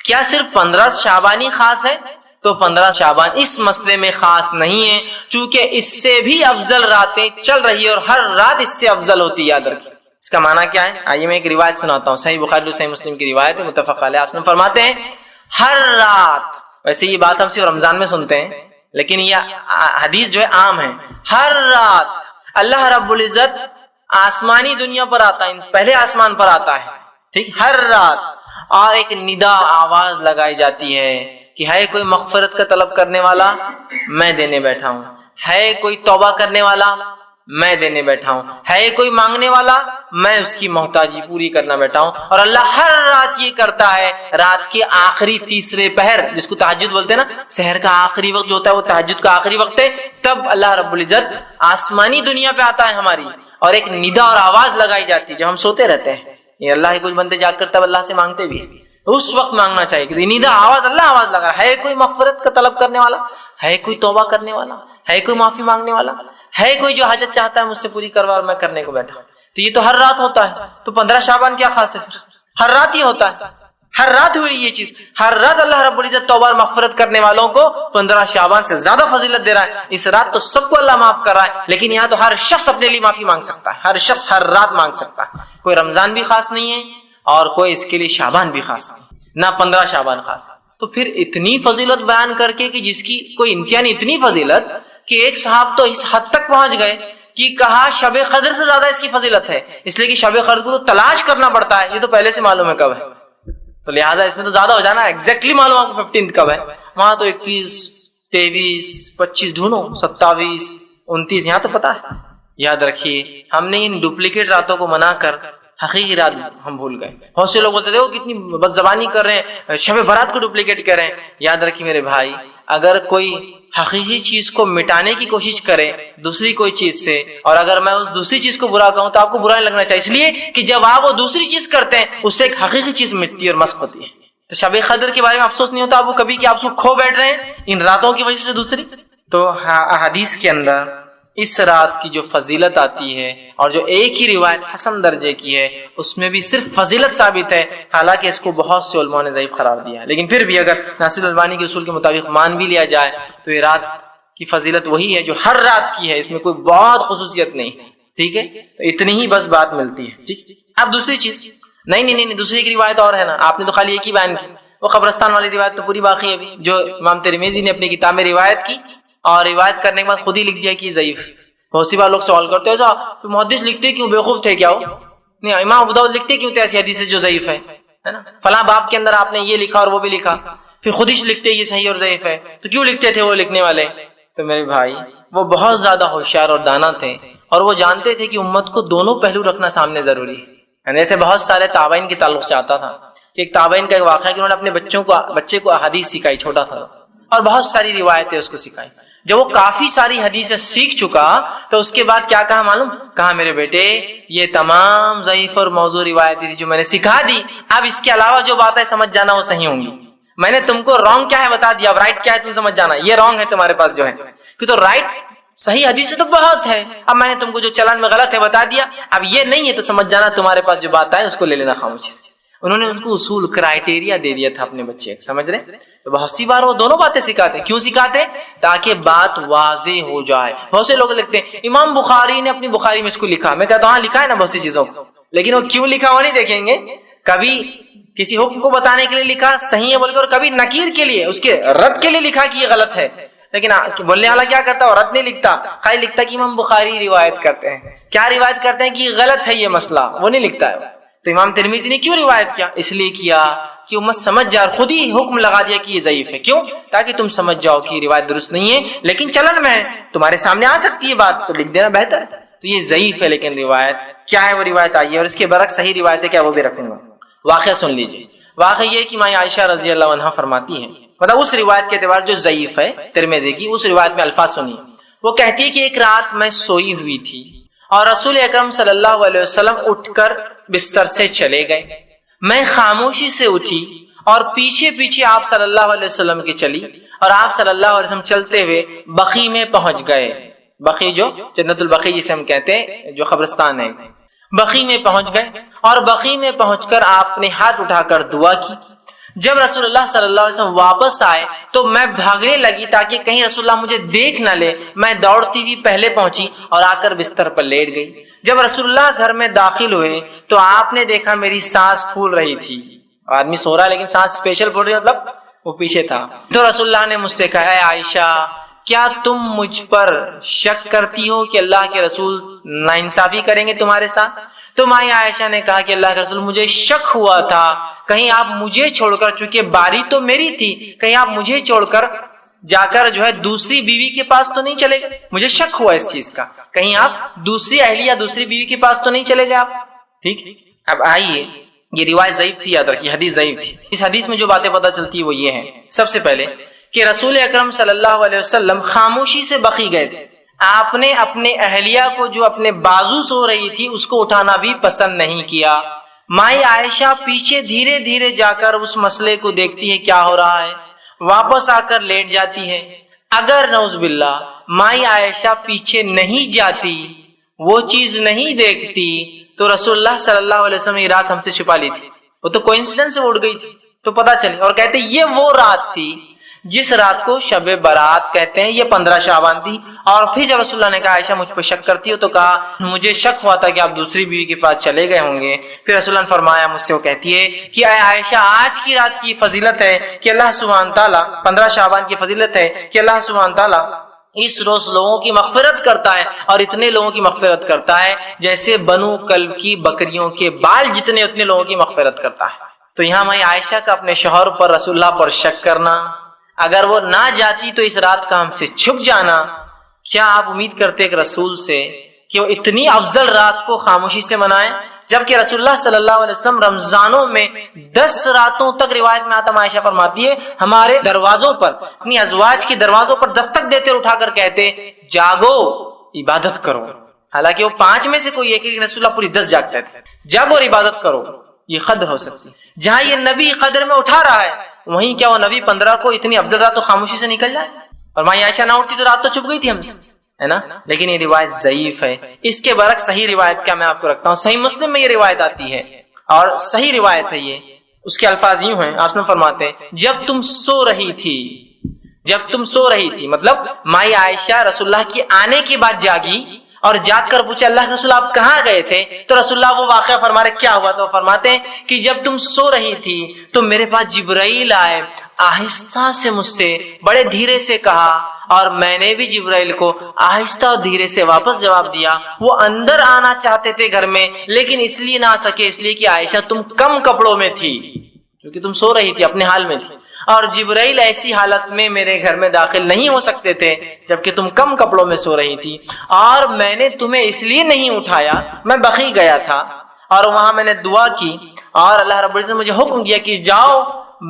کیا صرف 15 شعبانی خاص ہے؟ تو 15 شعبان اس مسئلے میں خاص نہیں ہے، چونکہ اس سے بھی افضل راتیں چل رہی ہے اور ہر رات اس سے افضل ہوتی ہے. یاد رکھیے اس کا معنی کیا ہے. آئیے میں ایک روایت سناتا ہوں، صحیح بخاری اور صحیح مسلم کی روایت ہے، متفق علیہ. آپ فرماتے ہیں ہر رات، ویسے یہ بات ہم صرف رمضان میں سنتے ہیں لیکن یہ حدیث جو ہے عام ہے، ہر رات اللہ رب العزت آسمانی دنیا پر آتا ہے، پہلے آسمان پر آتا ہے، ٹھیک، ہر رات، اور ایک ندا آواز لگائی جاتی ہے کہ ہے کوئی مغفرت کا طلب کرنے والا، میں دینے بیٹھا ہوں. ہے کوئی توبہ کرنے والا، میں دینے بیٹھا ہوں. ہے کوئی مانگنے والا، میں اس کی محتاجی پوری کرنا بیٹھا ہوں. اور اللہ ہر رات یہ کرتا ہے. رات کے آخری تیسرے پہر، جس کو تہجد بولتے ہیں نا، سحر کا آخری وقت جو ہوتا ہے وہ تہجد کا آخری وقت ہے، تب اللہ رب العزت آسمانی دنیا پہ آتا ہے ہماری، اور ایک ندا اور آواز لگائی جاتی ہے جو ہم سوتے رہتے ہیں. یہ اللہ کے کچھ بندے جاگ کر تب اللہ سے مانگتے بھی ہیں، اس وقت مانگنا چاہیے کہ ندا آواز، اللہ آواز لگا ہے کوئی مغفرت کا طلب کرنے والا، ہے کوئی توبہ کرنے والا، ہے کوئی معافی مانگنے والا، ہے کوئی جو حاجت چاہتا ہے مجھ سے پوری کروا اور میں کرنے کو بیٹھا. تو یہ تو ہر رات ہوتا ہے. تو 15 شعبان کیا خاص ہے؟ ہر رات ہی ہوتا ہے، ہر رات ہوئی یہ چیز. ہر رات اللہ رب العزت توبہ اور مغفرت کرنے والوں کو 15 شعبان سے زیادہ فضیلت دے رہا ہے. اس رات تو سب کو اللہ معاف کر رہا ہے، لیکن یہاں تو ہر شخص اپنے لیے معافی مانگ سکتا ہے. ہر شخص ہر رات مانگ سکتا ہے. کوئی رمضان بھی خاص نہیں ہے اور کوئی اس کے لیے شعبان بھی خاص نہیں، نہ 15 شعبان خاص. تو پھر اتنی فضیلت بیان کر کے کہ جس کی کوئی انتہا نہیں، اتنی فضیلت کہ ایک صاحب تو اس حد تک پہنچ گئے کہ کہا شب قدر سے زیادہ اس کی فضیلت ہے، اس لیے کہ شب قدر کو تو تلاش کرنا پڑتا ہے. یہ تو پہلے سے معلوم ہے کب ہے، تو لہٰذا اس میں تو زیادہ ہو جانا. ایگزیکٹلی معلوم آپ کو 15 کب ہے، وہاں تو 21 23 25 ڈھونڈو، 27 29، یہاں تو پتا ہے. یاد رکھیے ہم نے ان ڈپلیکیٹ راتوں کو منا کر حقیقی رات ہم بھول گئے. بہت سے لوگ بولتے تھے وہ کتنی بد زبانی کر رہے ہیں، شب برات کو ڈپلیکیٹ کر رہے ہیں. یاد رکھیے میرے بھائی، اگر کوئی حقیقی چیز کو مٹانے کی کوشش کرے دوسری کوئی چیز سے، اور اگر میں اس دوسری چیز کو برا کہوں تو آپ کو برا نہیں لگنا چاہیے، اس لیے کہ جب آپ وہ دوسری چیز کرتے ہیں اس سے ایک حقیقی چیز مٹتی ہے اور مسخ ہوتی ہے. تو شب قدر کے بارے میں افسوس نہیں ہوتا آپ کو کبھی کہ آپ اس کو کھو بیٹھ رہے ہیں ان راتوں کی وجہ سے دوسری؟ تو حدیث کے اندر اس رات کی جو فضیلت آتی ہے اور جو ایک ہی روایت حسن درجے کی ہے اس میں بھی صرف فضیلت ثابت ہے، حالانکہ اس کو بہت سے علماء نے ضعیف قرار دیا ہے. لیکن پھر بھی اگر ناصر البانی کے اصول کے مطابق مان بھی لیا جائے تو یہ رات کی فضیلت وہی ہے جو ہر رات کی ہے، اس میں کوئی بہت خصوصیت نہیں. ٹھیک ہے، تو اتنی ہی بس بات ملتی ہے. ٹھیک، اب دوسری چیز، نہیں دوسری ایک روایت اور ہے نا، آپ نے تو خالی ایک ہی بیان کی، وہ قبرستان والی روایت تو پوری باقی ہے جو امام ترمذی نے اپنی کتاب میں روایت کی، اور روایت کرنے کے بعد خود ہی لکھ دیا کہ ضعیف. بہت سی بار لوگ سوال کرتے ہیں تو محدث لکھتے کیوں، بیوقوف تھے کیا ہو؟ نہیں، امام ابو داؤد لکھتے کیوں تھے ایسی حدیث جو ضعیف ہے نا، فلاں باب کے اندر آپ نے یہ لکھا اور وہ بھی لکھا، پھر خود ہی لکھتے یہ صحیح اور ضعیف ہے، تو کیوں لکھتے تھے وہ لکھنے والے؟ تو میرے بھائی وہ بہت زیادہ ہوشیار اور دانا تھے، اور وہ جانتے تھے کہ امت کو دونوں پہلو رکھنا سامنے ضروری ہے. جیسے بہت سارے تابعین کے تعلق سے آتا تھا کہ ایک تابعین کا ایک واقعہ ہے کہ انہوں نے اپنے بچے کو احادیث سکھائی، چھوٹا تھا، اور بہت ساری روایتیں اس کو سکھائی. جب وہ کافی ساری حدیثیں سیکھ چکا تو اس کے بعد کیا کہا معلوم؟ کہا میرے بیٹے یہ تمام ضعیف اور موضوع روایتیں تھی جو میں نے سکھا دی، اب اس کے علاوہ جو باتیں سمجھ جانا وہ صحیح ہوں گی. میں نے تم کو رانگ کیا ہے بتا دیا، اب رائٹ کیا ہے تم سمجھ جانا. یہ رانگ ہے تمہارے پاس جو ہے، کہ تو رائٹ صحیح حدیث تو بہت ہے، اب میں نے تم کو جو چلن میں غلط ہے بتا دیا، اب یہ نہیں ہے تو سمجھ جانا تمہارے پاس جو بات ہے اس کو لے لینا خاموشی سے. انہوں نے ان کو اصول کرائٹیریا دے دیا تھا اپنے بچے، سمجھ رہے؟ تو بہت سی بار وہ دونوں باتیں سکھاتے. کیوں سکھاتے؟ تاکہ بات واضح ہو جائے. بہت سے لوگ لکھتے ہیں امام بخاری نے اپنی بخاری میں اس کو لکھا، میں کہتا ہوں ہاں لکھا ہے نا بہت سی چیزوں کو، لیکن وہ کیوں لکھا وہ نہیں دیکھیں گے. کبھی کسی حکم کو بتانے کے لیے لکھا صحیح ہے بول کر، اور کبھی نکیر کے لیے، اس کے رد کے لیے لکھا کہ یہ غلط ہے. لیکن بولنے والا کیا کرتا ہے؟ عورت نہیں لکھتا، خالی لکھتا کہ امام بخاری روایت کرتے ہیں. کیا روایت کرتے ہیں کہ غلط ہے یہ مسئلہ، وہ نہیں لکھتا ہے. تو امام ترمذی نے کیوں روایت کیا؟ اس لیے کیا کہ امت سمجھ جائے، خود ہی حکم لگا دیا کہ یہ ضعیف ہے. کیوں؟ تاکہ تم سمجھ جاؤ کہ یہ روایت درست نہیں ہے، لیکن چلن میں ہے، تمہارے سامنے آ سکتی ہے بات، تو لکھ دینا بہتر ہے. تو یہ ضعیف ہے، لیکن روایت کیا ہے؟ وہ روایت آئی ہے. اور اس کے برعکس صحیح روایت ہے کیا؟ وہ بھی رکھوں گا. واقعہ سن لیجیے. واقعہ یہ کہ ماں عائشہ رضی اللہ عنہا فرماتی ہیں، مطلب اس روایت کے اعتبار جو ضعیف ہے ترمذی کی، اس روایت میں الفاظ سنیے. وہ کہتی ہے کہ ایک رات میں سوئی ہوئی تھی اور رسول اکرم صلی اللہ علیہ وسلم اٹھ کر بستر سے چلے گئے. میں خاموشی سے اٹھی اور پیچھے پیچھے آپ صلی اللہ علیہ وسلم کی چلی، اور آپ صلی اللہ علیہ وسلم چلتے ہوئے بقیع میں پہنچ گئے. بقیع جو جنت البقیع جسے ہم کہتے ہیں، جو قبرستان ہے، بقیع میں پہنچ گئے. اور بقیع میں پہنچ کر آپ نے ہاتھ اٹھا کر دعا کی. جب رسول اللہ صلی اللہ علیہ وسلم واپس آئے تو میں بھاگنے لگی تاکہ کہیں رسول اللہ مجھے دیکھ نہ لے. میں دوڑتی ہوئی پہلے پہنچی اور آ کر بستر پر لیٹ گئی. جب رسول اللہ گھر میں داخل ہوئے تو آپ نے دیکھا میری سانس پھول رہی تھی. آدمی سو رہا ہے لیکن سانس اسپیشل پھول رہی، مطلب وہ پیچھے تھا. تو رسول اللہ نے مجھ سے کہا، اے عائشہ، کیا تم مجھ پر شک کرتی ہو کہ اللہ کے رسول ناانصافی کریں گے تمہارے ساتھ؟ تو ماں عائشہ نے کہا کہ اللہ کے رسول مجھے شک ہوا تھا کہیں آپ مجھے چھوڑ کر، چونکہ باری تو میری تھی، کہیں آپ مجھے چھوڑ کر جا کر جو ہے دوسری بیوی کے پاس تو نہیں چلے گئے. مجھے شک ہوا اس چیز کا، کہیں آپ دوسری اہلیہ دوسری بیوی کے پاس تو نہیں چلے جائے آپ. ٹھیک. اب آئیے، یہ روایت ضعیف تھی، یاد رکھیے حدیث ضعیف تھی. اس حدیث میں جو باتیں پتہ چلتی وہ یہ ہیں. سب سے پہلے کہ رسول اکرم صلی اللہ علیہ وسلم خاموشی سے بقیع گئے تھے. آپ نے اپنے اہلیہ کو جو اپنے بازو سو رہی تھی اس کو اٹھانا بھی پسند نہیں کیا. مائی عائشہ پیچھے دھیرے دھیرے جا کر اس مسئلے کو دیکھتی ہے کیا ہو رہا ہے، واپس آ کر لیٹ جاتی ہے. اگر نعوذ باللہ مائی عائشہ پیچھے نہیں جاتی، وہ چیز نہیں دیکھتی، تو رسول اللہ صلی اللہ علیہ وسلم یہ رات ہم سے چھپا لی تھی. وہ تو کوئنسیڈنس سے اٹھ گئی تھی تو پتا چلی، اور کہتے یہ وہ رات تھی جس رات کو شب برات کہتے ہیں. یہ 15 شعبان تھی. اور پھر جب رسول اللہ نے کہا عائشہ مجھ پہ شک کرتی ہو، تو کہا مجھے شک ہوا تھا کہ آپ دوسری بیوی کے پاس چلے گئے ہوں گے. پھر رسول اللہ نے فرمایا مجھ سے، وہ کہتی ہے کہ اے عائشہ، آج کی رات کی فضیلت ہے کہ اللہ سبحانہ تعالیٰ، 15 شعبان کی فضیلت ہے کہ اللہ سبحانہ تعالیٰ اس روز لوگوں کی مغفرت کرتا ہے، اور اتنے لوگوں کی مغفرت کرتا ہے جیسے بنو کلب کی بکریوں کے بال جتنے اتنے لوگوں کی مغفرت کرتا ہے. تو یہاں میں عائشہ کا اپنے شوہر پر، رسول اللہ پر شک کرنا، اگر وہ نہ جاتی تو اس رات کا ہم سے چھپ جانا، کیا آپ امید کرتے ایک رسول سے کہ وہ اتنی افضل رات کو خاموشی سے منائے؟ جبکہ رسول اللہ صلی اللہ علیہ وسلم رمضانوں میں 10 راتوں تک، روایت میں آتا عائشہ فرماتی ہے، ہمارے دروازوں پر، اپنی ازواج کے دروازوں پر دستک دیتے اور اٹھا کر کہتے جاگو عبادت کرو. حالانکہ وہ 5 میں سے کوئی ایک، رسول اللہ پوری 10 جاگتے تھے. جاگو اور عبادت کرو، یہ قدر ہو سکتی. جہاں یہ نبی قدر میں اٹھا رہا ہے، وہیں کیا وہ نبی 15 کو اتنی افضل رات تو خاموشی سے نکل جائے؟ اور ماں عائشہ نہ اٹھتی تو رات تو چھپ گئی تھی ہم سے، ہے نا. لیکن یہ روایت ضعیف ہے. اس کے برعکس صحیح روایت کیا میں آپ کو رکھتا ہوں، صحیح مسلم میں یہ روایت آتی ہے اور صحیح روایت ہے. یہ اس کے الفاظ یوں ہیں، آپ فرماتے ہیں جب تم سو رہی تھی، جب تم سو رہی تھی مطلب مائی عائشہ رسول اللہ کی آنے کے بعد جاگی اور جاگ کر پوچھا اللہ کے رسول آپ کہاں گئے تھے؟ تو رسول اللہ وہ واقعہ فرما رہے کیا ہوا، تو فرماتے ہیں کہ جب تم سو رہی تھی تو میرے پاس جبرائیل آئے، آہستہ سے مجھ سے بڑے دھیرے سے کہا، اور میں نے بھی جبرائیل کو آہستہ اور دھیرے سے واپس جواب دیا. وہ اندر آنا چاہتے تھے گھر میں، لیکن اس لیے نہ آ سکے اس لیے کہ عائشہ تم کم کپڑوں میں تھی، کیونکہ تم سو رہی تھی، اپنے حال میں تھی، اور جبرائیل ایسی حالت میں میرے گھر میں داخل نہیں ہو سکتے تھے جبکہ تم کم کپڑوں میں سو رہی تھی. اور میں نے تمہیں اس لیے نہیں اٹھایا، میں بقیع گیا تھا اور وہاں میں نے دعا کی، اور اللہ رب العزت نے مجھے حکم دیا کہ جاؤ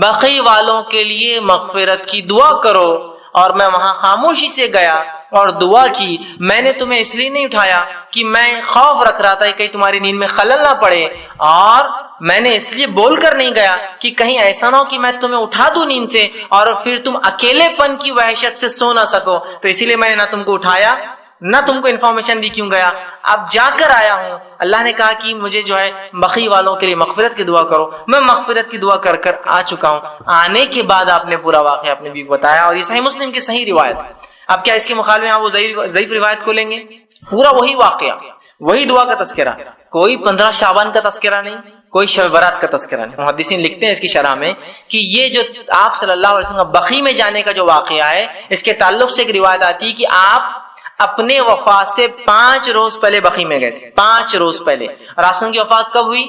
بقیع والوں کے لیے مغفرت کی دعا کرو، اور میں وہاں خاموشی سے گیا اور دعا کی. میں نے تمہیں اس لیے نہیں اٹھایا کہ میں خوف رکھ رہا تھا کہ کہیں تمہاری نیند میں خلل نہ پڑے، اور میں نے اس لیے بول کر نہیں گیا کہ کہیں ایسا نہ ہو کہ میں تمہیں اٹھا دوں نیند سے اور پھر تم اکیلے پن کی وحشت سے سو نہ سکو. تو اسی لیے میں نے نہ تم کو اٹھایا نہ تم کو انفارمیشن دی کیوں گیا. اب جا کر آیا ہوں، اللہ نے کہا کہ مجھے جو ہے بقیع والوں کے لیے مغفرت کی دعا کرو، میں مغفرت کی دعا کر کر آ چکا ہوں. آنے کے بعد آپ نے پورا واقعہ اپنے بھی بتایا، اور یہ صحیح مسلم کی صحیح روایت ہے. اب کیا اس کے مخالفے میں آپ وہ ضعیف روایت کو لیں گے؟ پورا وہی واقعہ وہی دعا کا تذکرہ، کوئی 15 شعبان کا تذکرہ نہیں، کوئی شب برات کا تذکرہ نہیں۔ محدثین لکھتے ہیں اس کی شرح میں کہ یہ جو آپ صلی اللہ علیہ وسلم بقیع میں جانے کا جو واقعہ ہے، اس کے تعلق سے ایک روایت آتی ہے کہ آپ اپنے وفات سے 5 روز پہلے بقیع میں گئے تھے، 5 روز پہلے۔ اور آپ کی وفات کب ہوئی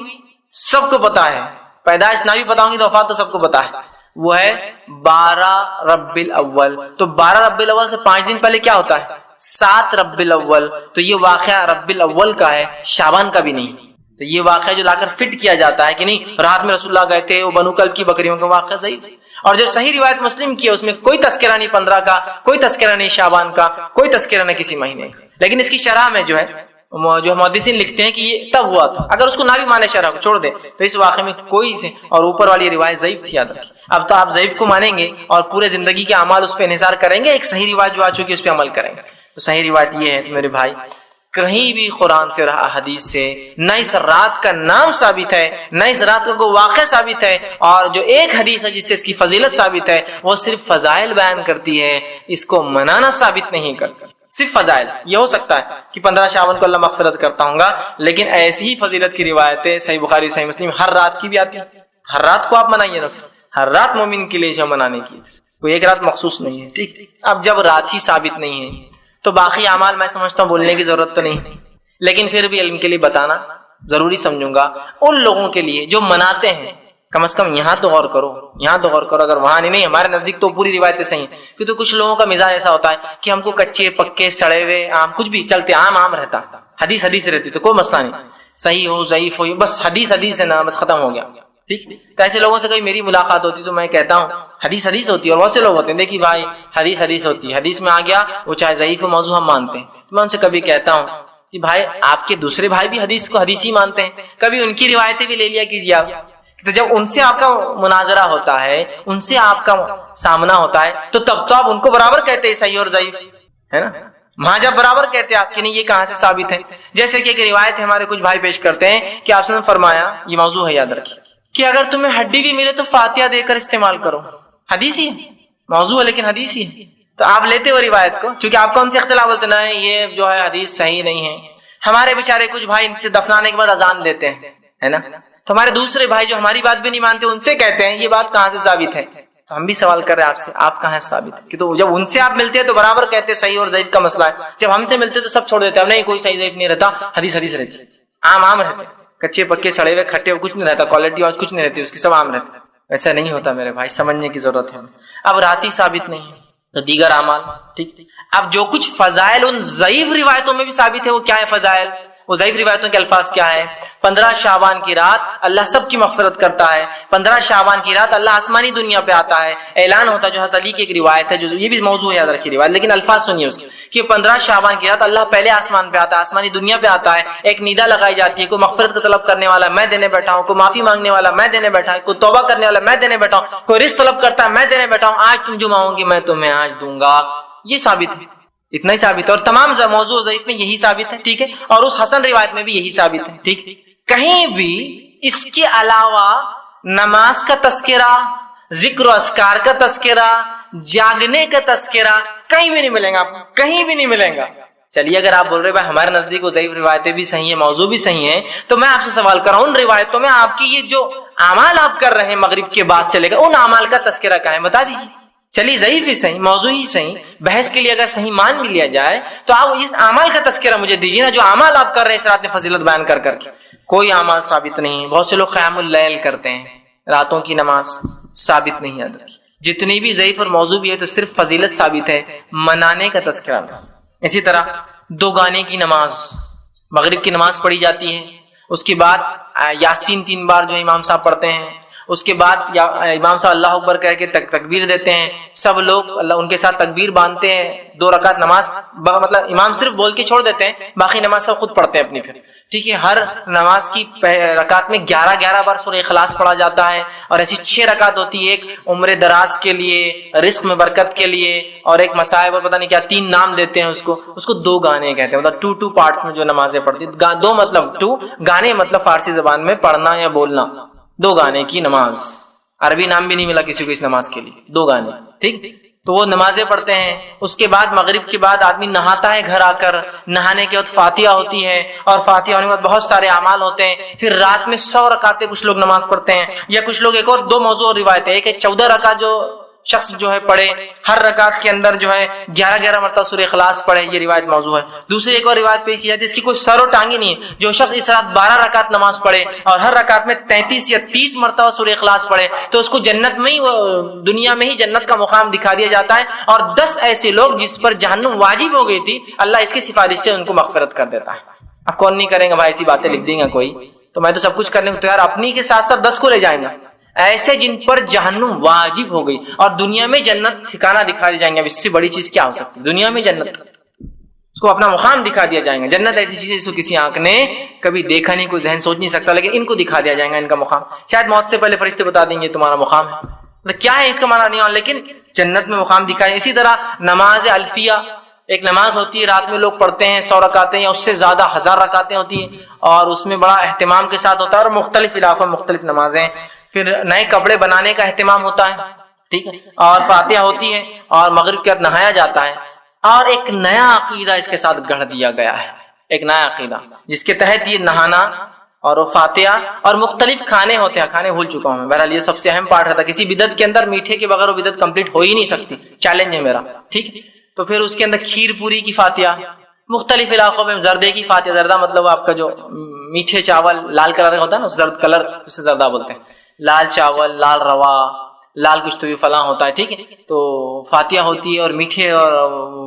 سب کو پتا ہے، پیدائش نہ بھی پتا ہوں گی تو وفات تو سب کو پتا ہے، وہ ہے 12 ربیع الاول۔ تو 12 ربیع الاول سے 5 دن پہلے کیا ہوتا ہے؟ 7 ربیع الاول۔ تو یہ واقعہ ربیع الاول کا ہے، شعبان کا بھی نہیں۔ تو یہ واقعہ جو لا کر فٹ کیا جاتا ہے کہ نہیں رات میں رسول اللہ گئے تھے، وہ بنو کلب کی بکریوں کا واقعہ ضعیف۔ اور جو صحیح روایت مسلم کی ہے اس میں کوئی تذکرہ نہیں 15 کا، کوئی تذکرہ نہیں شعبان کا، کوئی تذکرہ نہیں کسی مہینے کا۔ لیکن اس کی شرح میں جو ہے جو محدثین لکھتے ہیں کہ یہ تب ہوا تھا، اگر اس کو نہ بھی مانے شرح کو چھوڑ دے تو اس واقعے میں کوئی سے، اور اوپر والی روایت ضعیف تھی یاد رکھیں۔ اب تو آپ ضعیف کو مانیں گے اور پورے زندگی کے اعمال اس پہ انحصار کریں گے، ایک صحیح روایت جو آ چکی ہے اس پہ عمل کریں گے۔ تو صحیح روایت یہ ہے تو میرے بھائی، کہیں بھی قرآن سے اور حدیث سے نہ اس رات کا نام ثابت ہے، نہ اس رات کا کوئی واقعہ ثابت ہے، اور جو ایک حدیث ہے جس سے اس کی فضیلت ثابت ہے وہ صرف فضائل بیان کرتی ہے، اس کو منانا ثابت نہیں کرتی، صرف فضائل۔ یہ ہو سکتا ہے کہ 15 شعبان کو اللہ مغفرت کرتا ہوں گا، لیکن ایسی ہی فضیلت کی روایتیں صحیح بخاری صحیح مسلم ہر رات کی بھی آتی ہے۔ ہر رات کو آپ منائیے نا، ہر رات مومن کے لیے جو منانے کی کوئی ایک رات مخصوص نہیں ہے، ٹھیک۔ اب جب رات ہی ثابت نہیں ہے تو باقی اعمال میں سمجھتا ہوں بولنے کی ضرورت تو نہیں، لیکن پھر بھی علم کے لیے بتانا ضروری سمجھوں گا ان لوگوں کے لیے جو مناتے ہیں۔ کم از کم یہاں تو غور کرو، یہاں تو غور کرو، اگر وہاں نہیں ہمارے نزدیک تو پوری روایتیں صحیح ہیں۔ کیونکہ کچھ لوگوں کا مزاج ایسا ہوتا ہے کہ ہم کو کچے پکے سڑے ہوئے آم کچھ بھی چلتے، عام رہتا، حدیث رہتی تو کوئی مسئلہ نہیں، صحیح ہو ضعیف ہو بس حدیث ہے نا، بس ختم ہو گیا، ٹھیک۔ تو ایسے لوگوں سے کبھی میری ملاقات ہوتی تو میں کہتا ہوں حدیث ہوتی ہے، اور بہت سے لوگ ہوتے ہیں دیکھیے بھائی حدیث ہوتی ہے، حدیث میں آ گیا وہ چاہے ضعیف و موضوع ہم مانتے ہیں۔ تو میں ان سے کبھی کہتا ہوں کہ بھائی آپ کے دوسرے بھائی بھی حدیث کو حدیث ہی مانتے ہیں، کبھی ان کی روایتیں بھی لے لیا کیجیے آپ۔ تو جب ان سے آپ کا مناظرہ ہوتا ہے، ان سے آپ کا سامنا ہوتا ہے، تو تب تو آپ ان کو برابر کہتے ہیں صحیح اور ضعیف، ہے نا۔ وہاں جب برابر کہتے ہیں آپ کہ نہیں یہ کہاں سے ثابت ہے۔ جیسے کہ ایک روایت ہے ہمارے کچھ بھائی پیش کرتے ہیں کہ آپ نے فرمایا، یہ موضوع ہے یاد رکھیے، کہ اگر تمہیں ہڈی بھی ملے تو فاتحہ دے کر استعمال کرو۔ حدیث ہی ہے، موضوع ہے لیکن حدیث ہی ہے۔ تو آپ لیتے ہو روایت کو، چونکہ آپ کا ان سے اختلاف بولتے نا یہ جو ہے حدیث صحیح نہیں ہے۔ ہمارے بیچارے کچھ بھائی ان کے دفنانے کے بعد اذان دیتے ہیں، ہے نا۔ تو ہمارے دوسرے بھائی جو ہماری بات بھی نہیں مانتے ان سے کہتے ہیں یہ بات کہاں سے ثابت ہے۔ تو ہم بھی سوال کر رہے ہیں آپ سے، آپ کہاں سے ثابت ہے؟ کہ تو جب ان سے آپ ملتے ہیں تو برابر کہتے ہیں صحیح اور ضعیف کا مسئلہ ہے، جب ہم سے ملتے تو سب چھوڑ دیتے ہیں، نہیں کوئی صحیح ضعیف نہیں رہتا، حدیث رہتی، عام رہتے، کچے پکے سڑے ہوئے کھٹے ہوئے کچھ نہیں رہتا، کوالٹی اور کچھ نہیں رہتی اس کی، سب عام رہتے۔ ایسا نہیں ہوتا میرے بھائی، سمجھنے کی ضرورت ہے۔ اب راتی ثابت نہیں ہے تو دیگر اعمال، ٹھیک۔ اب جو کچھ فضائل ان ضعیف روایتوں میں بھی ثابت ہے وہ کیا ہے فضائل؟ وہ ضعیف روایتوں کے الفاظ کیا ہے؟ 15 شعبان کی رات اللہ سب کی مغفرت کرتا ہے، 15 شعبان کی رات اللہ آسمانی دنیا پہ آتا ہے، اعلان ہوتا ہے، جو حضرت علی کی ایک روایت ہے، جو یہ بھی موضوع ہے یاد رکھیے روایت، لیکن الفاظ سنیے اس کے، کہ 15 شعبان کی رات اللہ پہلے آسمان پہ آتا ہے، آسمانی دنیا پہ آتا ہے، ایک ندا لگائی جاتی ہے، کوئی مغفرت کا طلب کرنے والا میں دینے بیٹھا ہوں، کوئی معافی مانگنے والا میں دینے بیٹھا ہوں، کوئی توبہ کرنے والا میں دینے بیٹھا ہوں، کوئی رزق طلب کرتا ہے میں دینے بیٹھا ہوں، آج تم جو مانگو گی میں تمہیں آج دوں گا۔ یہ ثابت ہے، اتنا ہی ثابت ہے، اور تمام موضوع ضعیف میں یہی ثابت ہے، ٹھیک ہے، اور اس حسن روایت میں بھی یہی ثابت ہے، ٹھیک۔ کہیں بھی اس کے علاوہ نماز کا تذکرہ، ذکر و اذکار کا تذکرہ، جاگنے کا تذکرہ کہیں بھی نہیں ملیں گا، آپ کہیں بھی نہیں ملیں گا۔ چلیے اگر آپ بول رہے بھائی ہمارے نزدیک وہ ضعیف روایتیں بھی صحیح ہیں، موضوع بھی صحیح ہیں، تو میں آپ سے سوال کر رہا ہوں ان روایتوں میں آپ کی یہ جو اعمال آپ کر رہے ہیں مغرب کے بعد سے لے کر، ان اعمال کا تذکرہ کہاں ہے بتا دیجیے۔ چلیے ضعیف ہی صحیح، موضوع ہی صحیح، بحث کے لیے اگر صحیح مان بھی لیا جائے تو آپ اس اعمال کا تذکرہ مجھے دیجیے نا، جو اعمال آپ کر رہے ہیں اس رات میں فضیلت بیان کر کے۔ کوئی اعمال ثابت نہیں ہے۔ بہت سے لوگ قیام اللیل کرتے ہیں، راتوں کی نماز ثابت نہیں ہے۔ جتنی بھی ضعیف اور موضوع بھی ہے تو صرف فضیلت ثابت ہے، منانے کا تذکرہ نہیں۔ اسی طرح 2 گانے کی نماز، مغرب کی نماز پڑھی جاتی ہے، اس کے بعد یاسین 3 بار جو امام صاحب پڑھتے ہیں، اس کے بعد امام صاحب اللہ اکبر کہہ کے تکبیر دیتے ہیں، سب لوگ اللہ ان کے ساتھ تکبیر باندھتے ہیں، 2 رکعت نماز مطلب امام صرف بول کے چھوڑ دیتے ہیں، باقی نماز سب خود پڑھتے ہیں اپنی پھر، ٹھیک ہے۔ ہر نماز کی رکعت میں 11 بار سورہ اخلاص پڑھا جاتا ہے، اور ایسی 6 رکعت ہوتی ہے، ایک عمر دراز کے لیے، رزق میں برکت کے لیے، اور ایک مصائب اور پتہ نہیں کیا 3 نام دیتے ہیں اس کو 2 گانے کہتے ہیں، مطلب 2 پارٹس میں جو نمازیں پڑھتی ہیں، 2 مطلب 2 گانے مطلب فارسی زبان میں پڑھنا یا بولنا، 2 گانے کی نماز، عربی نام بھی نہیں ملا کسی کو اس نماز کے لیے، 2 گانے، ٹھیک۔ تو وہ نمازیں پڑھتے ہیں. اس کے بعد مغرب کے بعد آدمی نہاتا ہے گھر آ کر. نہانے کے بعد فاتحہ ہوتی ہے اور فاتحہ ہونے کے بعد بہت سارے اعمال ہوتے ہیں. پھر رات میں 100 رکعتیں کچھ لوگ نماز پڑھتے ہیں. یا کچھ لوگ ایک اور 2 موضوع اور روایت ہے. ایک ہے 14 رکعت جو شخص جو ہے پڑھے, ہر رکعت کے اندر جو ہے 11 مرتبہ سورہ اخلاص پڑھے, یہ روایت موضوع ہے. دوسری ایک اور روایت پیش کی جاتی ہے, اس کی کوئی سر و ٹانگی نہیں ہے, جو شخص اس رات 12 رکعت نماز پڑھے اور ہر رکعت میں 33 یا 30 مرتبہ سورہ اخلاص پڑھے تو اس کو جنت میں ہی, دنیا میں ہی جنت کا مقام دکھا دیا جاتا ہے. اور 10 ایسے لوگ جس پر جہنم واجب ہو گئی تھی, اللہ اس کی سفارش سے ان کو مغفرت کر دیتا ہے. اب کون نہیں کریں گے بھائی, ایسی باتیں لکھ دیں گا کوئی, تو میں تو سب کچھ کرنے کو تیار, اپنی کے ساتھ ساتھ 10 کو لے جائیں گا. ایسے جن پر جہنم واجب ہو گئی اور دنیا میں جنت ٹھکانہ دکھا دی جائیں گے. اب اس سے بڑی چیز کیا ہو سکتی ہے؟ دنیا میں جنت, اس کو اپنا مقام دکھا دیا جائیں گا. جنت ایسی چیز ہے جس کو کسی آنکھ نے کبھی دیکھا نہیں, کوئی ذہن سوچ نہیں سکتا, لیکن ان کو دکھا دیا جائے گا ان کا مقام. شاید موت سے پہلے فرشتے بتا دیں گے تمہارا مقام ہے, مطلب کیا ہے اس کا معنی نہیں, لیکن جنت میں مقام دکھائے. اسی طرح نماز الفیہ, ایک نماز ہوتی ہے رات میں لوگ پڑھتے ہیں 100 رکعتیں یا اس سے زیادہ 1000 رکعتیں ہوتی ہیں, اور اس میں بڑا اہتمام کے ساتھ ہوتا ہے, اور مختلف علاقوں میں مختلف نمازیں. پھر نئے کپڑے بنانے کا اہتمام ہوتا ہے, ٹھیک ہے, اور فاتحہ ہوتی ہے اور مغرب کے بعد نہایا جاتا ہے. اور ایک نیا عقیدہ اس کے ساتھ گڑھ دیا گیا ہے, ایک نیا عقیدہ جس کے تحت یہ نہانا اور وہ فاتحہ اور مختلف کھانے ہوتے ہیں. کھانے بھول چکا ہوں میں, بہرحال یہ سب سے اہم پارٹ رہتا ہے. کسی بدعت کے اندر میٹھے کے بغیر وہ بدعت کمپلیٹ ہو ہی نہیں سکتی, چیلنج ہے میرا, ٹھیک. تو پھر اس کے اندر کھیر پوری کی فاتحہ, مختلف علاقوں میں زردے کی فاتحہ. زردہ مطلب آپ کا جو میٹھے چاول لال کلر کا ہوتا ہے نا, زرد کلر اسے زردہ بولتے ہیں. لال چاول, لال روا, لال کچھ تو بھی فلاں ہوتا ہے, ٹھیک ہے. تو فاتحہ ہوتی ہے اور میٹھے اور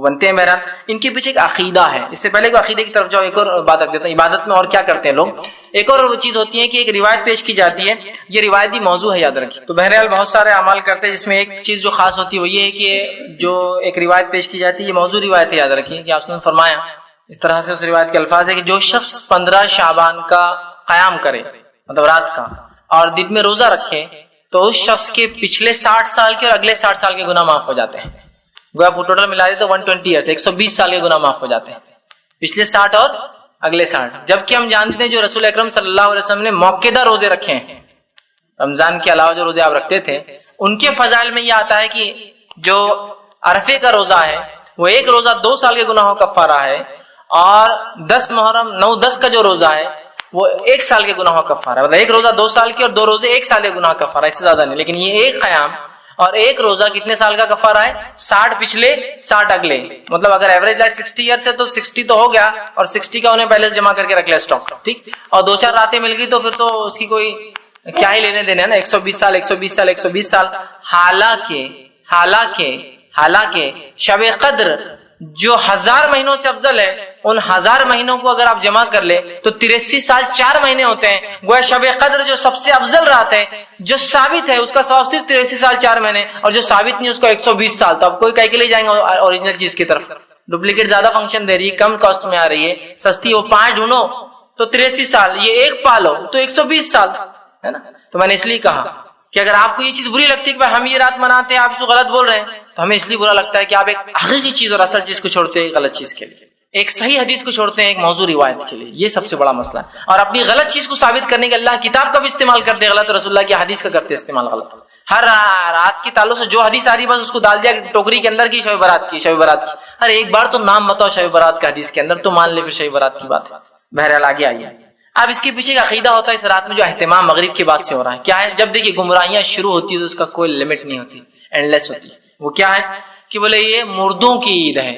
بنتے ہیں. بہرحال ان کے پیچھے ایک عقیدہ ہے. اس سے پہلے کہ عقیدے کی طرف جاؤ, ایک اور بات رکھ دیتا ہوں, عبادت میں اور کیا کرتے ہیں لوگ. ایک اور چیز ہوتی ہے کہ ایک روایت پیش کی جاتی ہے, یہ روایتی موضوع ہے, یاد رکھیے. تو بہرحال بہت سارے اعمال کرتے ہیں, جس میں ایک چیز جو خاص ہوتی ہے وہ یہ ہے کہ جو ایک روایت پیش کی جاتی ہے, یہ موضوع روایت ہے, یاد رکھیے کہ آپ نے فرمایا اس طرح سے اس روایت کے الفاظ ہے کہ جو شخص 15 شعبان کا قیام کرے, مطلب رات کا, اور دن میں روزہ رکھے, تو اس شخص کے پچھلے 60 سال کے اور اگلے 60 سال کے گناہ معاف ہو جاتے ہیں. گویا ٹوٹل ملا دے تو 120 ایئرس, 120 سال کے گناہ معاف ہو جاتے ہیں, پچھلے 60 اور اگلے 60. جبکہ ہم جانتے ہیں جو رسول اکرم صلی اللہ علیہ وسلم نے موقعہ روزے رکھے ہیں, رمضان کے علاوہ جو روزے آپ رکھتے تھے, ان کے فضائل میں یہ آتا ہے کہ جو عرفے کا روزہ ہے وہ ایک روزہ 2 سال کے گناہوں کا کفارہ ہے, اور 10 محرم 9-10 کا جو روزہ ہے وہ 1 سال کے گناہوں کا کفارہ ہے. مطلب ایک روزہ 2 سال کے اور 2 روزے 1 سال کے گناہ کا کفارہ, اس سے زیادہ نہیں. لیکن یہ ایک قیام اور ایک روزہ کتنے سال کا کفارہ ہے؟ 60 پچھلے 60 اگلے. مطلب اگر ایوریج لائف 60 ایئرس ہے تو 60 تو ہو گیا, اور 60 کا انہیں پہلے سے جمع کر کے رکھ لیا اسٹاک, ٹھیک. اور 2-4 راتیں مل گئی تو پھر تو اس کی کوئی کیا ہی لینے دینے ہے نا, 120 سال 120 سال 120 سال. حالانکہ شب قدر جو 1000 مہینوں سے افضل ہے, ان 1000 مہینوں کو اگر آپ جمع کر لیں تو 83 سال 4 مہینے ہوتے ہیں. گویا شب قدر جو سب سے افضل رات ہے, جو ثابت ہے, اس کا ثواب صرف 83 سال 4 مہینے, اور جو ثابت نہیں اس کو 120 سال. تو اب کوئی کہہ کے لے جائیں گے اوریجنل چیز کی طرف, ڈپلیکیٹ زیادہ فنکشن دے رہی ہے, کم کاسٹ میں آ رہی ہے, سستی. وہ 5 ڈھونڈو تو 83 سال, یہ ایک پالو تو 120 سال ہے نا. تو میں نے اس لیے کہا کہ اگر آپ کو یہ چیز بری لگتی ہے کہ ہم یہ رات مناتے ہیں, آپ اس کو غلط بول رہے ہیں, تو ہمیں اس لیے برا لگتا ہے کہ آپ ایک حقیقی چیز اور اصل چیز کو چھوڑتے ہیں غلط چیز کے لیے, ایک صحیح حدیث کو چھوڑتے ہیں ایک موضوع روایت کے لیے. یہ سب سے بڑا مسئلہ ہے. اور اپنی غلط چیز کو ثابت کرنے کے اللہ کتاب کا بھی استعمال کرتے غلط, رسول اللہ کی حدیث کا کرتے استعمال غلط. ہر رات کے تعلق سے جو حدیث آ رہی بس اس کو ڈال دیا ٹوکری کے اندر کی شب برات کی. ہر ایک بار تو نام بتاؤ شب برات کا حدیث کے اندر, تو مان لے پھر شب برات کی بات ہے. بہرحال آگے آئیے. اب اس کے پیچھے کا عقیدہ ہوتا ہے اس رات میں جو اہتمام مغرب کے بعد سے ہو رہا ہے. کیا ہے؟ جب دیکھیے گمراہیاں شروع ہوتی ہے تو اس کا کوئی لمٹ نہیں ہوتی, اینڈ لیس ہوتی. وہ کیا ہے کہ بولے یہ مردوں کی عید ہے.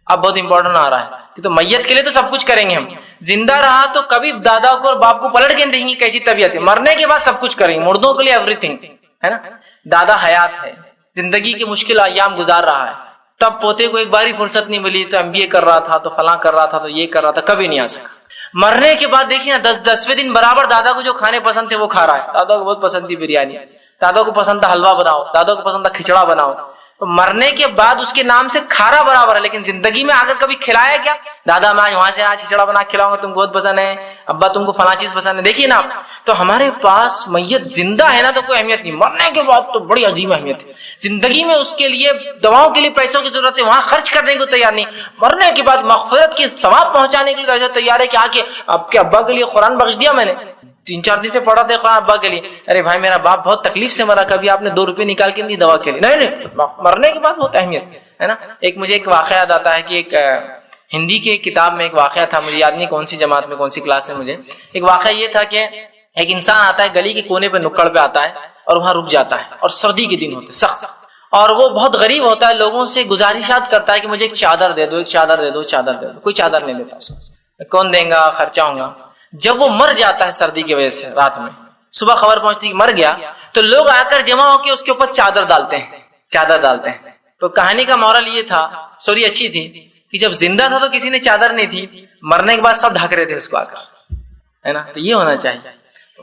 اب بہت امپورٹنٹ آ رہا ہے کہ تو میت کے لیے تو سب کچھ کریں گے ہم, زندہ رہا تو کبھی دادا کو اور باپ کو پلٹ کے دیکھیں گے کیسی طبیعت ہے, مرنے کے بعد سب کچھ کریں گے. مردوں کے لیے ایوری تھنگ ہے نا. دادا حیات ہے, زندگی کے مشکل ایام گزار رہا ہے, تب پوتے کو ایک باری فرصت نہیں ملی تو MBA کر رہا تھا, تو فلاں کر رہا تھا, تو یہ کر رہا تھا, کبھی نہیں آ سکا. مرنے کے بعد دیکھیے نا 10ویں دن برابر دادا کو جو کھانے پسند تھے وہ کھا رہا ہے. دادا کو بہت پسند تھی بریانی, دادا کو پسند تھا حلوہ بناؤ, دادا کو پسند تھا کھچڑا بناؤ. تو مرنے کے بعد اس کے نام سے کھارا برابر ہے, لیکن زندگی میں آگر کبھی کھلایا کیا؟ دادا میں وہاں سے آج کھچڑا بنا کھلاؤں گا, تم کو بہت پسند ہے, ابا تم کو فلاں چیز پسند ہے. دیکھیے نا, تو ہمارے پاس میت زندہ ہے نا تو کوئی اہمیت نہیں, مرنے کے بعد تو بڑی عظیم اہمیت ہے. زندگی میں اس کے لیے دواؤں کے لیے پیسوں کی ضرورت ہے, وہاں خرچ کرنے کو تیار نہیں. مرنے کے بعد مغفرت کی ثواب پہنچانے کے لیے تیار ہے کہ آ کے آپ کے ابا کے لیے قرآن بخش دیا میں نے, 3-4 دن سے پڑا دیکھا ابا کے لیے، ارے بھائی میرا باپ بہت تکلیف سے مرا، کبھی آپ نے 2 روپے نکال کے نہیں دوا کے لیے، نہیں مرنے کے بعد بہت اہمیت ہے نا۔ مجھے ایک واقعہ یاد آتا ہے کہ ایک ہندی کی ایک کتاب میں ایک واقعہ تھا، مجھے یاد نہیں کون سی جماعت میں کون سی کلاس میں، مجھے ایک واقعہ یہ تھا کہ ایک انسان آتا ہے گلی کے کونے پہ نکڑ پہ آتا ہے اور وہاں رک جاتا ہے، اور سردی کے دن ہوتے سخت، اور وہ بہت غریب ہوتا ہے، لوگوں سے گزارشات کرتا ہے کہ مجھے ایک چادر دے دو، ایک چادر دے دو، چادر دے دو، کوئی چادر نہیں دیتا اس کو، کون دیں گا، خرچہ ہوگا۔ جب وہ مر جاتا ہے سردی کی وجہ سے رات میں، صبح خبر پہنچتی کہ مر گیا، تو لوگ آ کر جمع ہو کے اس کے اوپر چادر ڈالتے ہیں۔ تو کہانی کا مورل یہ تھا، سٹوری اچھی تھی کہ جب زندہ تھا تو کسی نے چادر نہیں تھی، مرنے کے بعد سب ڈھک رہے تھے اس کو آ کر، ہے نا۔ تو یہ ہونا چاہیے۔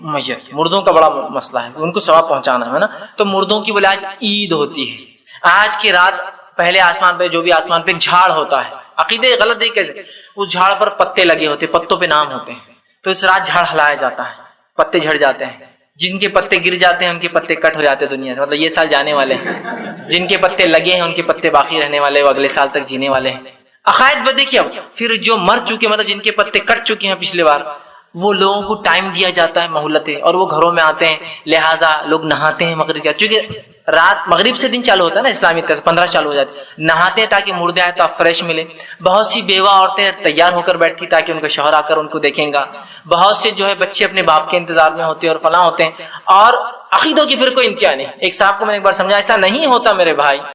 میت مردوں کا بڑا مسئلہ ہے، ان کو ثواب پہنچانا ہے نا۔ تو مردوں کی بولے آج عید ہوتی ہے، آج کی رات پہلے آسمان پہ جو بھی آسمان پہ ایک جھاڑ ہوتا ہے، عقیدے غلط ہے کیسے، اس جھاڑ پر پتے لگے ہوتے، پتوں پہ نام ہوتے ہیں، تو اس رات جھاڑ ہلایا جاتا ہے، پتے جھڑ جاتے ہیں، جن کے پتے گر جاتے ہیں ان کے پتے کٹ ہو جاتے ہیں دنیا سے، مطلب یہ سال جانے والے ہیں، جن کے پتے لگے ہیں ان کے پتے باقی رہنے والے، وہ اگلے سال تک جینے والے ہیں۔ عقائد بد دیکھیے، اب پھر جو مر چکے مطلب جن کے پتے کٹ چکے ہیں پچھلے بار، وہ لوگوں کو ٹائم دیا جاتا ہے، مہلتیں، اور وہ گھروں میں آتے ہیں، لہٰذا لوگ نہاتے ہیں مغرب کا، چونکہ رات مغرب سے دن چالو ہوتا ہے نا، اسلامی طرف 15 چالو ہو جاتے، نہاتے ہیں تاکہ مردے آئے تو آپ فریش ملے۔ بہت سی بیوہ عورتیں تیار ہو کر بیٹھتی تاکہ ان کا شوہر آ کر ان کو دیکھیں گا، بہت سے جو ہے بچے اپنے باپ کے انتظار میں ہوتے ہیں اور فلاں ہوتے ہیں، اور عقیدوں کی پھر کوئی انتہا نہیں۔ ایک صاحب کو میں نے ایک بار سمجھا، ایسا نہیں ہوتا میرے بھائی